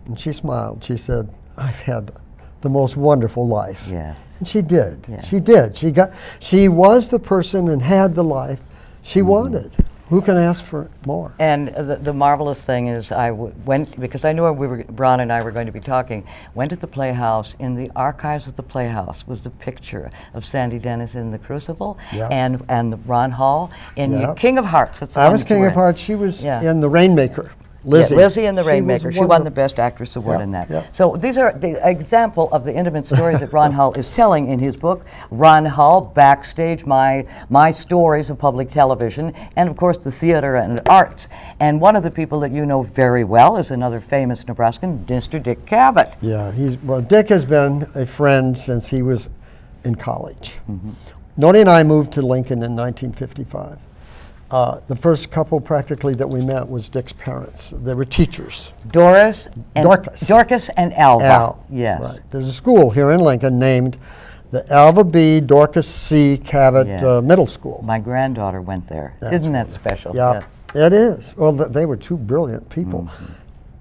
and she smiled, she said, I've had the most wonderful life. Yeah. And she did. Yeah. She did. She was the person and had the life she wanted. Who can ask for more? And the marvelous thing is I went, because I knew Ron and I were going to be talking, went to the Playhouse. In the archives of the Playhouse was a picture of Sandy Dennis in The Crucible and the Ron Hall in King of Hearts. That's I was King of Hearts. She was in The Rainmaker. Lizzie. Yeah, Lizzie and the Rainmaker. She won the Best Actress Award in that. So these are the example of the intimate stories that Ron Hull is telling in his book, Ron Hull, Backstage, My Stories of Public Television, and of course the theater and arts. And one of the people that you know very well is another famous Nebraskan, Mr. Dick Cavett. Yeah, Dick has been a friend since he was in college. Noni and I moved to Lincoln in 1955. The first couple practically that we met was Dick's parents. They were teachers. Dorcas and Alva. Al. Yes. Right. There's a school here in Lincoln named the Alva B. Dorcas C. Cavett Middle School. My granddaughter went there. Isn't that special? Yeah, it is. Well, they were 2 brilliant people.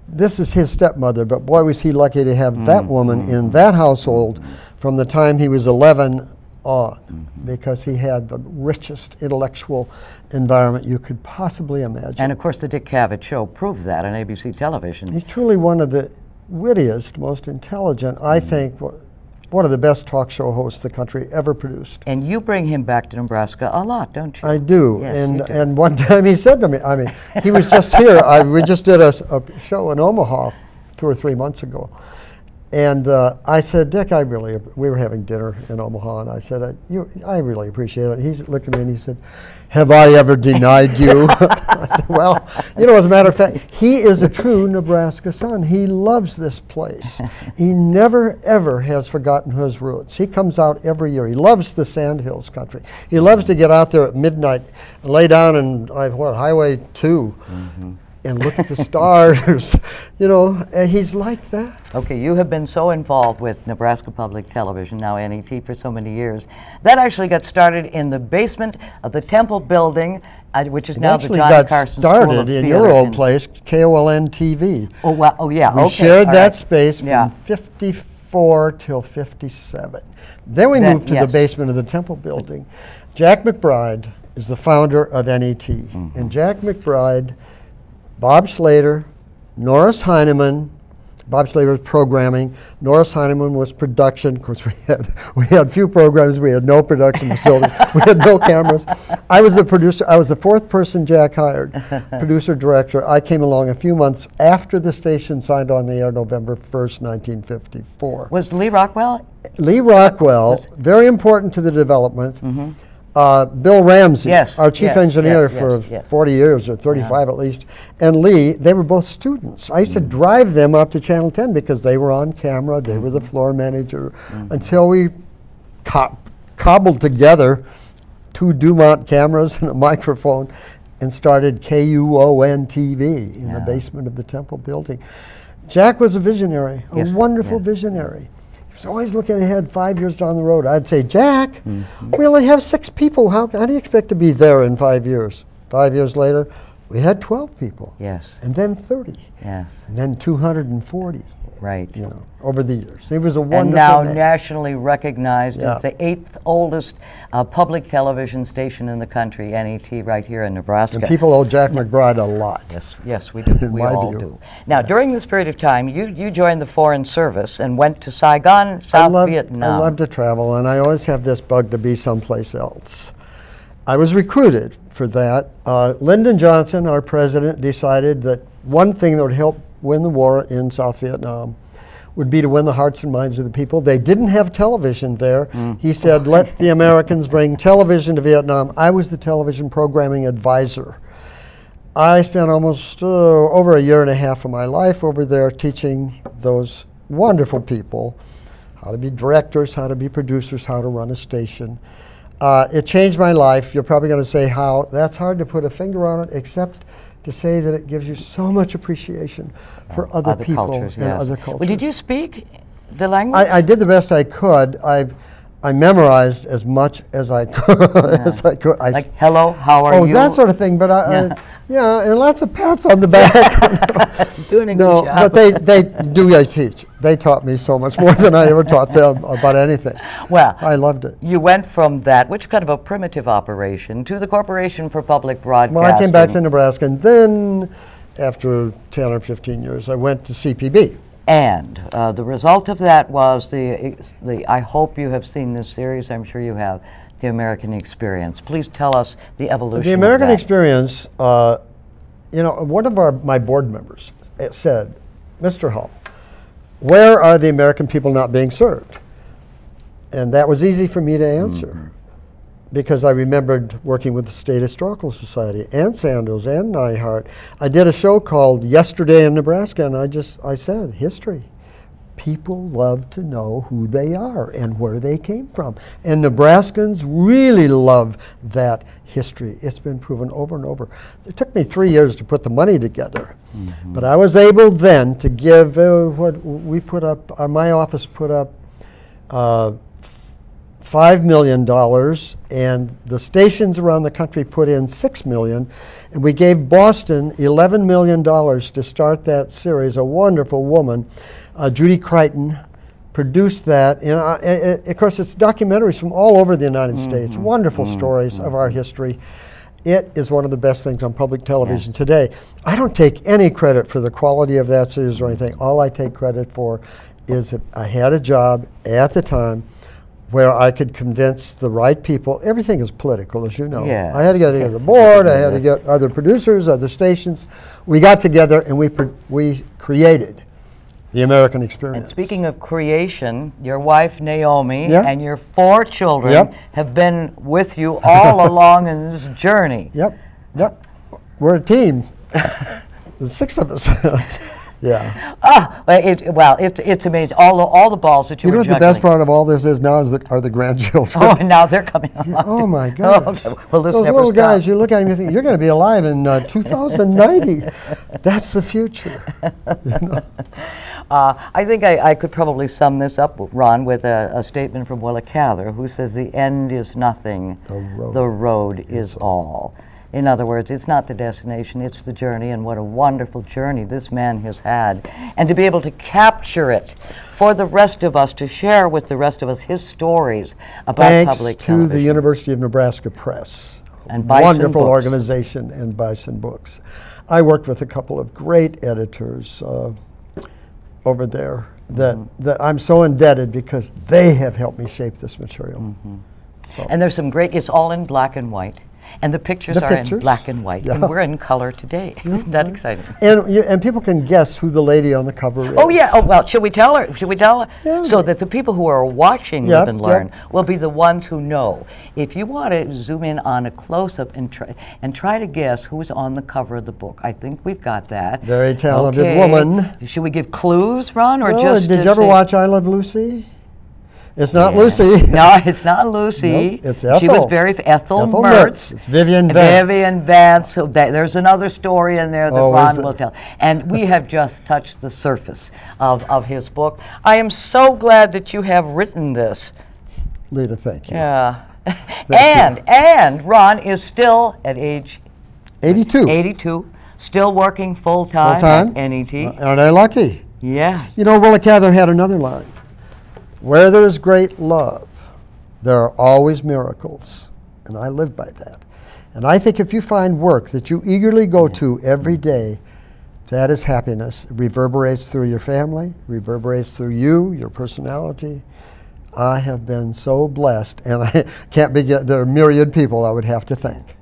This is his stepmother, but boy was he lucky to have that woman in that household from the time he was 11 on, because he had the richest intellectual environment you could possibly imagine. And of course the Dick Cavett Show proved that on ABC television. He's truly one of the wittiest, most intelligent, I think, one of the best talk show hosts the country ever produced. And you bring him back to Nebraska a lot, don't you? I do. Yes, and one time he said to me, I mean, he was just here. We just did a show in Omaha 2 or 3 months ago. And I said, Dick, we were having dinner in Omaha, and I said, I really appreciate it. He looked at me and he said, have I ever denied you? I said, well, you know, as a matter of fact, he is a true Nebraska son. He loves this place. He never, ever has forgotten his roots. He comes out every year. He loves the Sandhills country. He loves to get out there at midnight and lay down in, Highway 2. And look at the stars, you know, he's like that. Okay, you have been so involved with Nebraska Public Television, now NET, for so many years. That actually got started in the basement of the Temple building, which is now the John Carson School of Theater. It actually got started in your old place, KOLN TV. Oh, wow. Oh, yeah, we shared that space from 54 till 57. Then we moved to the basement of the Temple building. Jack McBride is the founder of NET. And Jack McBride, Bob Slater, Norris Heineman, Bob Slater was programming. Norris Heineman was production. Of course, we had few programs. We had no production facilities. We had no cameras. I was the producer. I was the fourth person Jack hired, producer director. I came along a few months after the station signed on the air, November 1st, 1954. Was Lee Rockwell? Lee Rockwell, very important to the development. Bill Ramsey, our chief engineer for 40 years, or 35 at least, and Lee, they were both students. I used to drive them up to Channel 10 because they were on camera, they were the floor manager, until we cobbled together 2 Dumont cameras and a microphone and started KUON TV in the basement of the Temple building. Jack was a visionary, a wonderful visionary. He was always looking ahead 5 years down the road. I'd say, Jack, we only have 6 people. How do you expect to be there in 5 years? 5 years later, we had 12 people. Yes. And then 30. Yes. And then 240. Right. You know, over the years. He was a wonderful And now man. nationally recognized as the 8th oldest public television station in the country, NET, right here in Nebraska. And people owe Jack McBride a lot. Yes, we do. We all do. Now, during this period of time, you joined the Foreign Service and went to Saigon, South Vietnam. I love to travel, and I always have this bug to be someplace else. I was recruited for that. Lyndon Johnson, our president, decided that one thing that would help win the war in South Vietnam would be to win the hearts and minds of the people. They didn't have television there. He said, let the Americans bring television to Vietnam. I was the television programming advisor. I spent almost over a year and a half of my life over there teaching those wonderful people how to be directors, how to be producers, how to run a station. It changed my life. You're probably going to say how. That's hard to put a finger on it, except to say that it gives you so much appreciation for other people cultures, and other cultures. Well, did you speak the language? I did the best I could. I memorized as much as I could. Like, hello, how are you? Oh, that sort of thing. But and lots of pats on the back. Doing a good job. But they teach. They taught me so much more than I ever taught them about anything. Well, I loved it. You went from that, which kind of a primitive operation, to the Corporation for Public Broadcasting. Well, I came back to Nebraska, and then after 10 or 15 years, I went to CPB. And the result of that was I hope you have seen this series, I'm sure you have, The American Experience. Please tell us the evolution The American Experience, you know, one of my board members said, Mr. Hull, where are the American people not being served? And that was easy for me to answer. Because I remembered working with the State Historical Society and Sandoz and Neihart. I did a show called Yesterday in Nebraska, and I said, history. People love to know who they are and where they came from. And Nebraskans really love that history. It's been proven over and over. It took me 3 years to put the money together. But I was able then to give what we put up, my office put up $5 million, and the stations around the country put in $6 million, and we gave Boston $11 million to start that series. A wonderful woman, Judy Crichton, produced that, and of course it's documentaries from all over the United States, wonderful stories of our history. It is one of the best things on public television today. I don't take any credit for the quality of that series or anything. All I take credit for is that I had a job at the time where I could convince the right people. Everything is political, as you know. I had to get together the board, I had to get other producers, other stations. We got together and we created The American Experience. And speaking of creation, your wife Naomi and your 4 children have been with you all along in this journey. We're a team. There's 6 of us. It's amazing. All the balls that you were know what the best part of all this is now are the grandchildren. Oh, and now they're coming along. Oh my gosh. Well, this Those never little stops. guys, you look at them and you think, you're going to be alive in 2090. That's the future. You know? I think I could probably sum this up, Ron, with a statement from Willa Cather, who says, the end is nothing, the road is all. In other words, it's not the destination, it's the journey, and what a wonderful journey this man has had. And to be able to capture it for the rest of us, to share with the rest of us his stories about public television. Thanks to the University of Nebraska Press, and Bison wonderful Books. organization, and Bison Books. I worked with a couple of great editors. over there that I'm so indebted because they have helped me shape this material. So. And there's some great, it's all in black and white. And the pictures are in black and white. And we're in color today. Isn't that exciting? And people can guess who the lady on the cover is. Oh, yeah. Oh, well, should we tell her? Should we tell her? Yeah. So that the people who are watching Live and Learn will be the ones who know. If you want to zoom in on a close-up and try to guess who's on the cover of the book. I think we've got that. Very talented woman. Should we give clues, Ron, or well, just did you ever watch I Love Lucy? It's not Lucy. No, it's not Lucy. Nope, it's Ethel. She was very Ethel Mertz. It's Vivian Vance. Vivian Vance. So there's another story in there that Ron will tell. And we have just touched the surface of his book. I am so glad that you have written this. Lita, thank you. Yeah. And Ron is still at age 82. 82, still working full-time at NET. Aren't I lucky? Yeah. You know, Willa Cather had another line. Where there's great love, there are always miracles. And I live by that. And I think if you find work that you eagerly go to every day, that is happiness. It reverberates through your family, reverberates through you, your personality. I have been so blessed, and I can't begin. There are myriad people I would have to thank.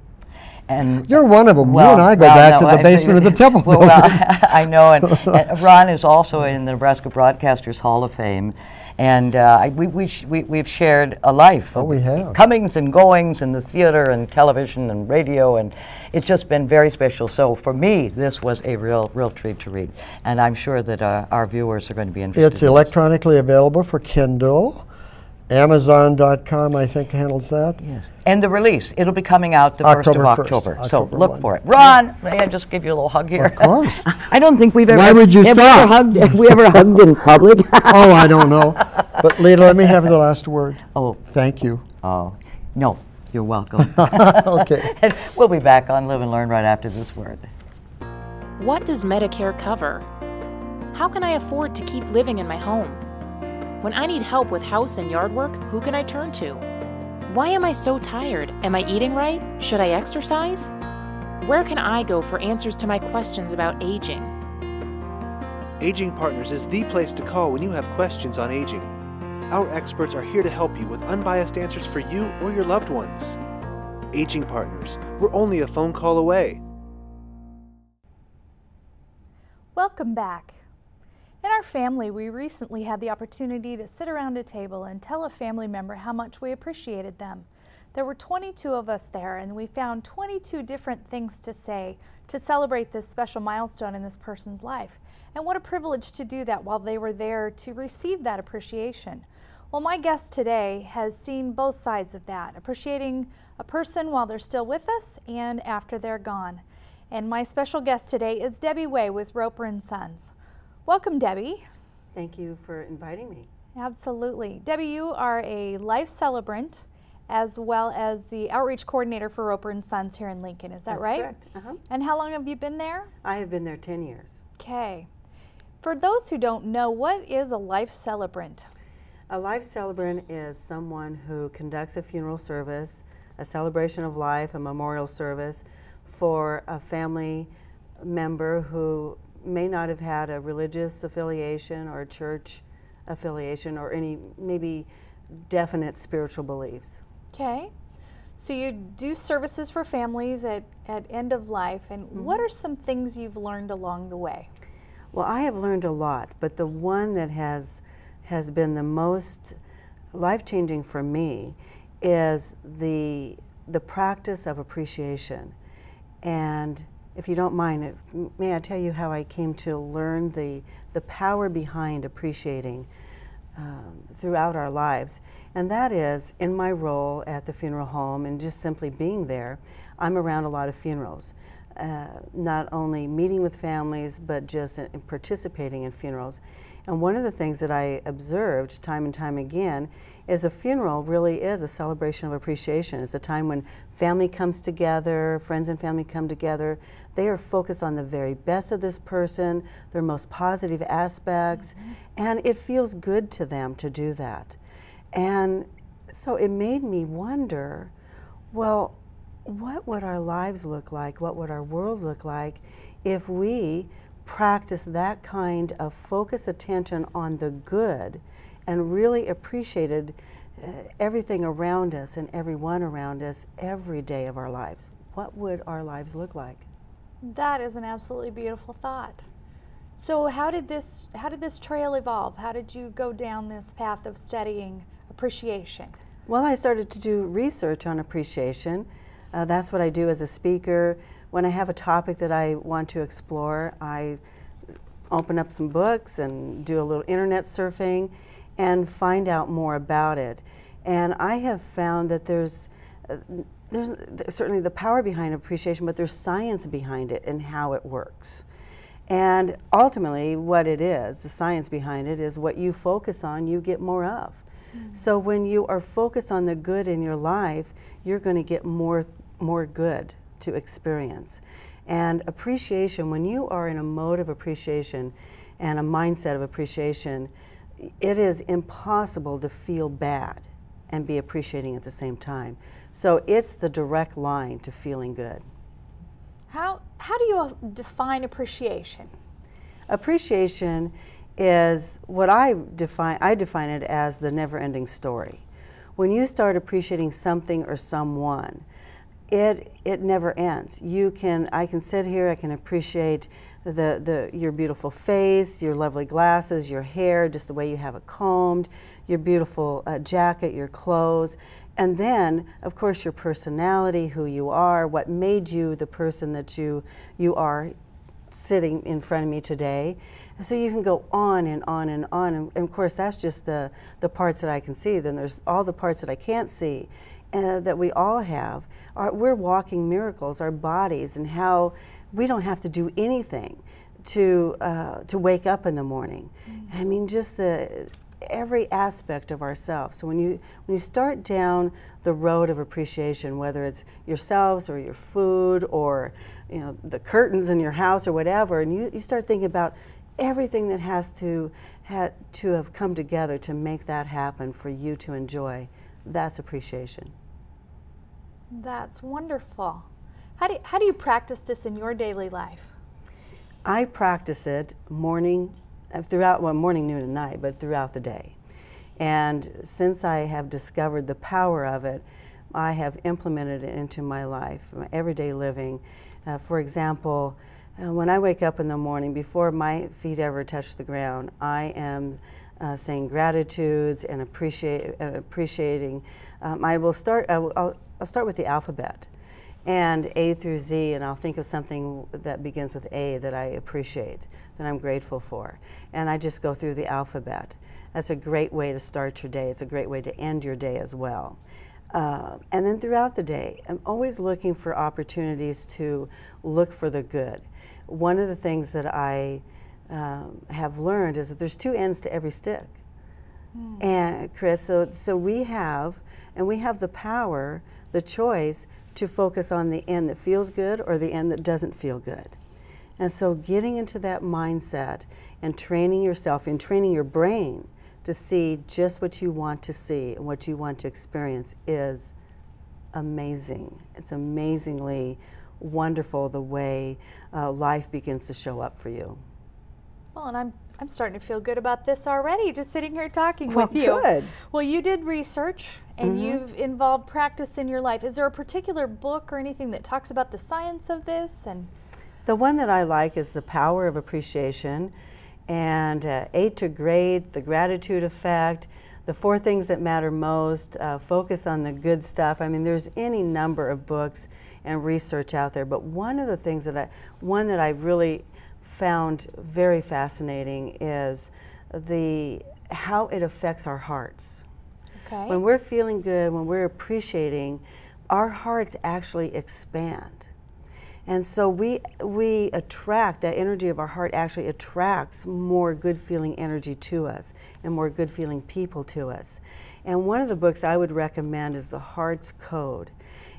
And you're one of them. You and I go back to the basement of the Temple building. I know, and Ron is also in the Nebraska Broadcasters Hall of Fame. And we've shared a life. Oh, we have. Comings and goings in the theater and television and radio, and it's just been very special. So for me, this was a real treat to read. And I'm sure that our viewers are going to be interested. It's electronically available for Kindle. Amazon.com, I think, handles that. Yes. And the release, it'll be coming out the 1st of October. So look for it. Ron, may I just give you a little hug here? Of course. I don't think we've ever. Why would you stop? Have we ever hugged in public? Oh, I don't know. But Lita, let me have the last word. Oh. Thank you. Oh, no, you're welcome. Okay. And we'll be back on Live and Learn right after this word. What does Medicare cover? How can I afford to keep living in my home? When I need help with house and yard work, who can I turn to? Why am I so tired? Am I eating right? Should I exercise? Where can I go for answers to my questions about aging? Aging Partners is the place to call when you have questions on aging. Our experts are here to help you with unbiased answers for you or your loved ones. Aging Partners, we're only a phone call away. Welcome back. In our family, we recently had the opportunity to sit around a table and tell a family member how much we appreciated them. There were 22 of us there, and we found 22 different things to say to celebrate this special milestone in this person's life. And what a privilege to do that while they were there to receive that appreciation. Well, my guest today has seen both sides of that, appreciating a person while they're still with us and after they're gone. And my special guest today is Debbie Way with Roper & Sons. Welcome, Debbie. Thank you for inviting me. Absolutely. Debbie, you are a life celebrant as well as the outreach coordinator for Roper & Sons here in Lincoln. Is that right? That's correct. And how long have you been there? I have been there 10 years. Okay. For those who don't know, what is a life celebrant? A life celebrant is someone who conducts a funeral service, a celebration of life, a memorial service for a family member who may not have had a religious affiliation or a church affiliation or any maybe definite spiritual beliefs. Okay. So you do services for families at end of life, and what are some things you've learned along the way? Well, I have learned a lot, but the one that has been the most life-changing for me is the practice of appreciation. And if you don't mind, may I tell you how I came to learn the power behind appreciating throughout our lives. And that is, in my role at the funeral home and just simply being there, I'm around a lot of funerals. Not only meeting with families, but just participating in funerals. And one of the things that I observed time and time again is a funeral really is a celebration of appreciation. It's a time when family comes together, friends and family come together. They are focused on the very best of this person, their most positive aspects, and it feels good to them to do that. And so it made me wonder, well, what would our lives look like? What would our world look like if we practice that kind of focused attention on the good and really appreciated everything around us and everyone around us every day of our lives, what would our lives look like? That is an absolutely beautiful thought. So how did this trail evolve? How did you go down this path of studying appreciation? Well, I started to do research on appreciation. That's what I do as a speaker. When I have a topic that I want to explore, I open up some books and do a little internet surfing and find out more about it. And I have found that there's certainly the power behind appreciation, but there's science behind it and how it works. And ultimately what it is, the science behind it, is what you focus on, you get more of. So when you are focused on the good in your life, you're going to get more good to experience. And appreciation, when you are in a mode of appreciation and a mindset of appreciation, it is impossible to feel bad and be appreciating at the same time. So it's the direct line to feeling good. How do you define appreciation? Appreciation is what I define it as the never-ending story. When you start appreciating something or someone, it never ends. I can sit here, I can appreciate your beautiful face, your lovely glasses, your hair, just the way you have it combed, your beautiful jacket, your clothes, and then, of course, your personality, who you are, what made you the person that you are sitting in front of me today. So you can go on and on and on, and of course that's just the parts that I can see. Then there's all the parts that I can't see that we all have. We're walking miracles, our bodies, and how we don't have to do anything to wake up in the morning. I mean, just every aspect of ourselves. So when you start down the road of appreciation, whether it's yourselves or your food or the curtains in your house or whatever, and you start thinking about everything that has to have come together to make that happen for you to enjoy, that's appreciation. That's wonderful. How do you practice this in your daily life? I practice it morning, noon, and night, but throughout the day. And since I have discovered the power of it, I have implemented it into my life, my everyday living. For example, when I wake up in the morning, before my feet ever touch the ground, I am saying gratitudes and appreciating. I'll start with the alphabet, and A through Z, and I'll think of something that begins with A that I appreciate, that I'm grateful for. And I just go through the alphabet. That's a great way to start your day. It's a great way to end your day as well. And then throughout the day, I'm always looking for opportunities to look for the good. One of the things that I have learned is that there's two ends to every stick. And KRIS, so we have the power, the choice to focus on the end that feels good or the end that doesn't feel good. And so getting into that mindset and training yourself and training your brain to see just what you want to see and what you want to experience is amazing. It's amazingly wonderful the way life begins to show up for you. Well, and I'm starting to feel good about this already, just sitting here talking with you. Good. Well, you did research and you've involved practice in your life. Is there a particular book or anything that talks about the science of this? And the one that I like is The Power of Appreciation, and 8 to Great, The Gratitude Effect, The 4 Things That Matter Most, Focus on the Good Stuff. I mean, there's any number of books and research out there, but one of the things that I really found very fascinating is how it affects our hearts. Okay. When we're feeling good, when we're appreciating, our hearts actually expand. And so we attract, that energy of our heart actually attracts more good feeling energy to us and more good feeling people to us. And one of the books I would recommend is The Heart's Code.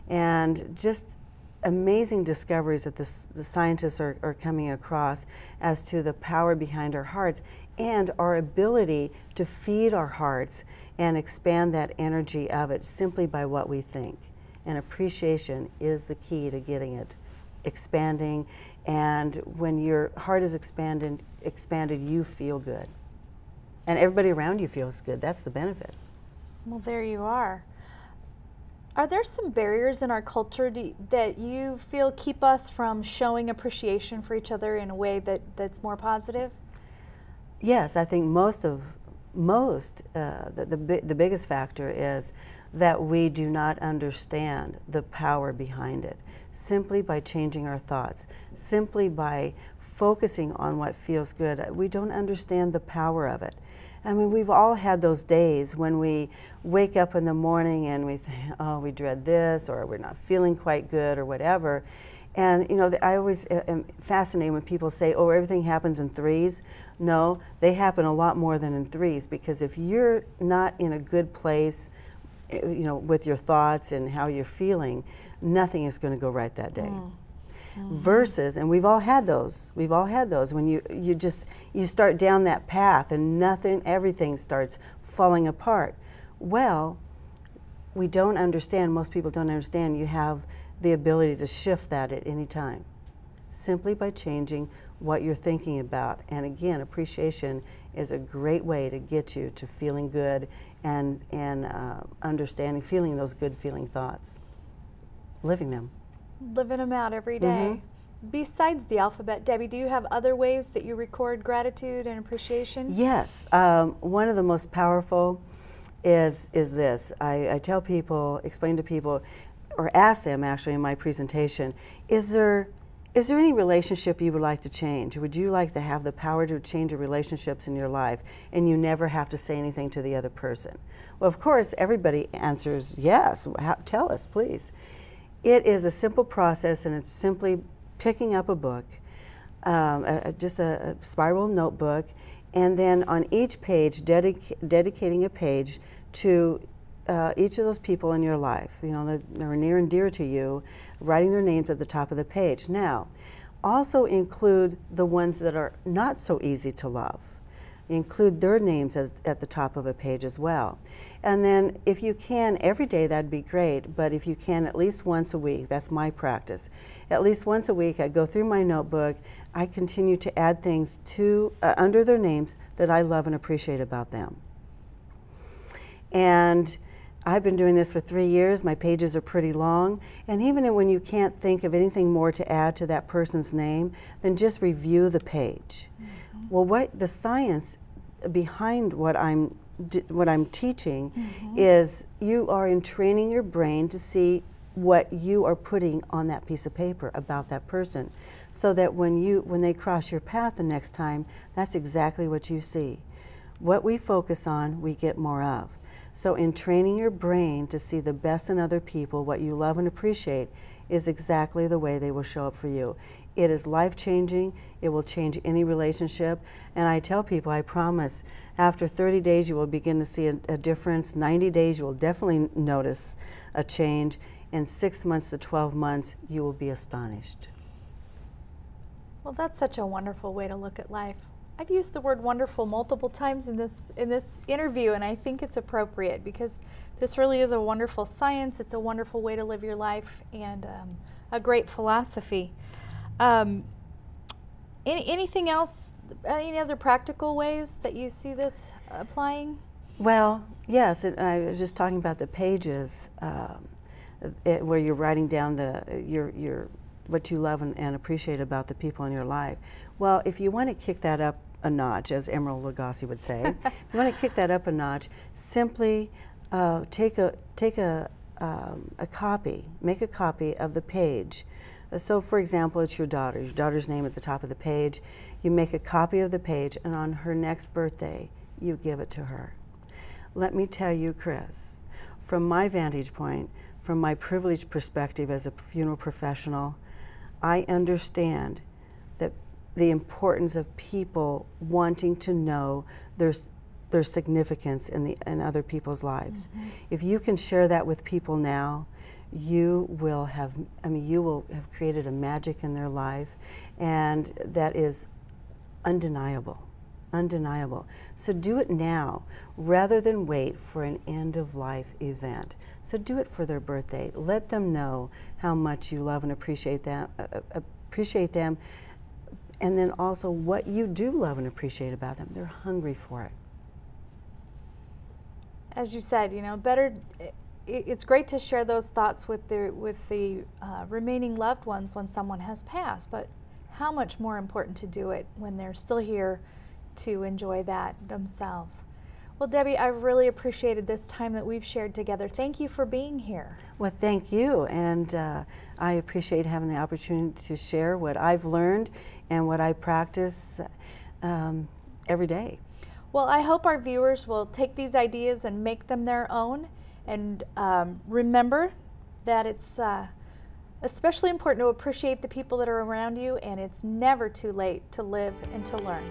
And just amazing discoveries that the scientists are coming across as to the power behind our hearts and our ability to feed our hearts and expand that energy of it simply by what we think. And appreciation is the key to getting it expanding And when your heart is expanded, you feel good. And everybody around you feels good. That's the benefit. Well, there you are. Are there some barriers in our culture that you feel keep us from showing appreciation for each other in a way that's more positive? Yes, I think the biggest factor is that we do not understand the power behind it. Simply by changing our thoughts, simply by focusing on what feels good, we don't understand the power of it. I mean, we've all had those days when we wake up in the morning and we think, oh, we dread this, or we're not feeling quite good, or whatever. And you know, I always am fascinated when people say, oh, everything happens in threes. No, they happen a lot more than in threes, because if you're not in a good place, you know, with your thoughts and how you're feeling, nothing is going to go right that day. Versus, and we've all had those when you start down that path and everything starts falling apart. Well, we don't understand, most people don't understand, you have the ability to shift that at any time, simply by changing what you're thinking about. And again, appreciation is a great way to get you to feeling good and understanding, feeling those good feeling thoughts, living them. Living them out every day. Besides the alphabet, Debbie, do you have other ways that you record gratitude and appreciation? Yes. One of the most powerful is this. I tell people, explain to people, or ask them actually in my presentation, is there any relationship you would like to change? Would you like to have the power to change your relationships in your life and you never have to say anything to the other person? Well, of course, everybody answers yes. Tell us, please. It is a simple process, and it's simply picking up a book, just a spiral notebook, and then on each page, dedicating a page to each of those people in your life, you know, that are near and dear to you, writing their names at the top of the page. Now, also include the ones that are not so easy to love. Include their names at the top of a page as well. And then if you can, every day, that'd be great, but if you can, at least once a week, that's my practice. At least once a week, I go through my notebook, I continue to add things to under their names that I love and appreciate about them. And I've been doing this for 3 years. My pages are pretty long. And even when you can't think of anything more to add to that person's name, then just review the page. Well, what the science behind what I'm teaching is you are entraining your brain to see what you are putting on that piece of paper about that person, so that when they cross your path the next time, that's exactly what you see. What we focus on, we get more of. So in training your brain to see the best in other people, what you love and appreciate, is exactly the way they will show up for you. It is life-changing. It will change any relationship. And I tell people, I promise, after 30 days you will begin to see a difference. 90 days you will definitely notice a change. In 6 months to 12 months, you will be astonished. Well, that's such a wonderful way to look at life. I've used the word wonderful multiple times in this interview, and I think it's appropriate because this really is a wonderful science. It's a wonderful way to live your life, and a great philosophy. Anything else, any other practical ways that you see this applying? Well, yes, I was just talking about the pages where you're writing down what you love and appreciate about the people in your life. Well, if you want to kick that up a notch, as Emerald Lagasse would say, if you want to kick that up a notch, simply make a copy of the page. So, for example, it's your daughter's name at the top of the page. You make a copy of the page, and on her next birthday, you give it to her. Let me tell you, KRIS, from my vantage point, from my privileged perspective as a funeral professional, I understand that the importance of people wanting to know their significance in other people's lives. If you can share that with people now, you will have created a magic in their life, and that is undeniable. Undeniable. So do it now rather than wait for an end-of-life event. So do it for their birthday. Let them know how much you love and appreciate them, appreciate them, and then also what you do love and appreciate about them. They're hungry for it. As you said, you know, it's great to share those thoughts with the remaining loved ones when someone has passed, but how much more important to do it when they're still here to enjoy that themselves. Well, Debbie, I really appreciated this time that we've shared together. Thank you for being here. Well, thank you, and I appreciate having the opportunity to share what I've learned and what I practice every day. Well, I hope our viewers will take these ideas and make them their own, and remember that it's especially important to appreciate the people that are around you, and it's never too late to live and to learn.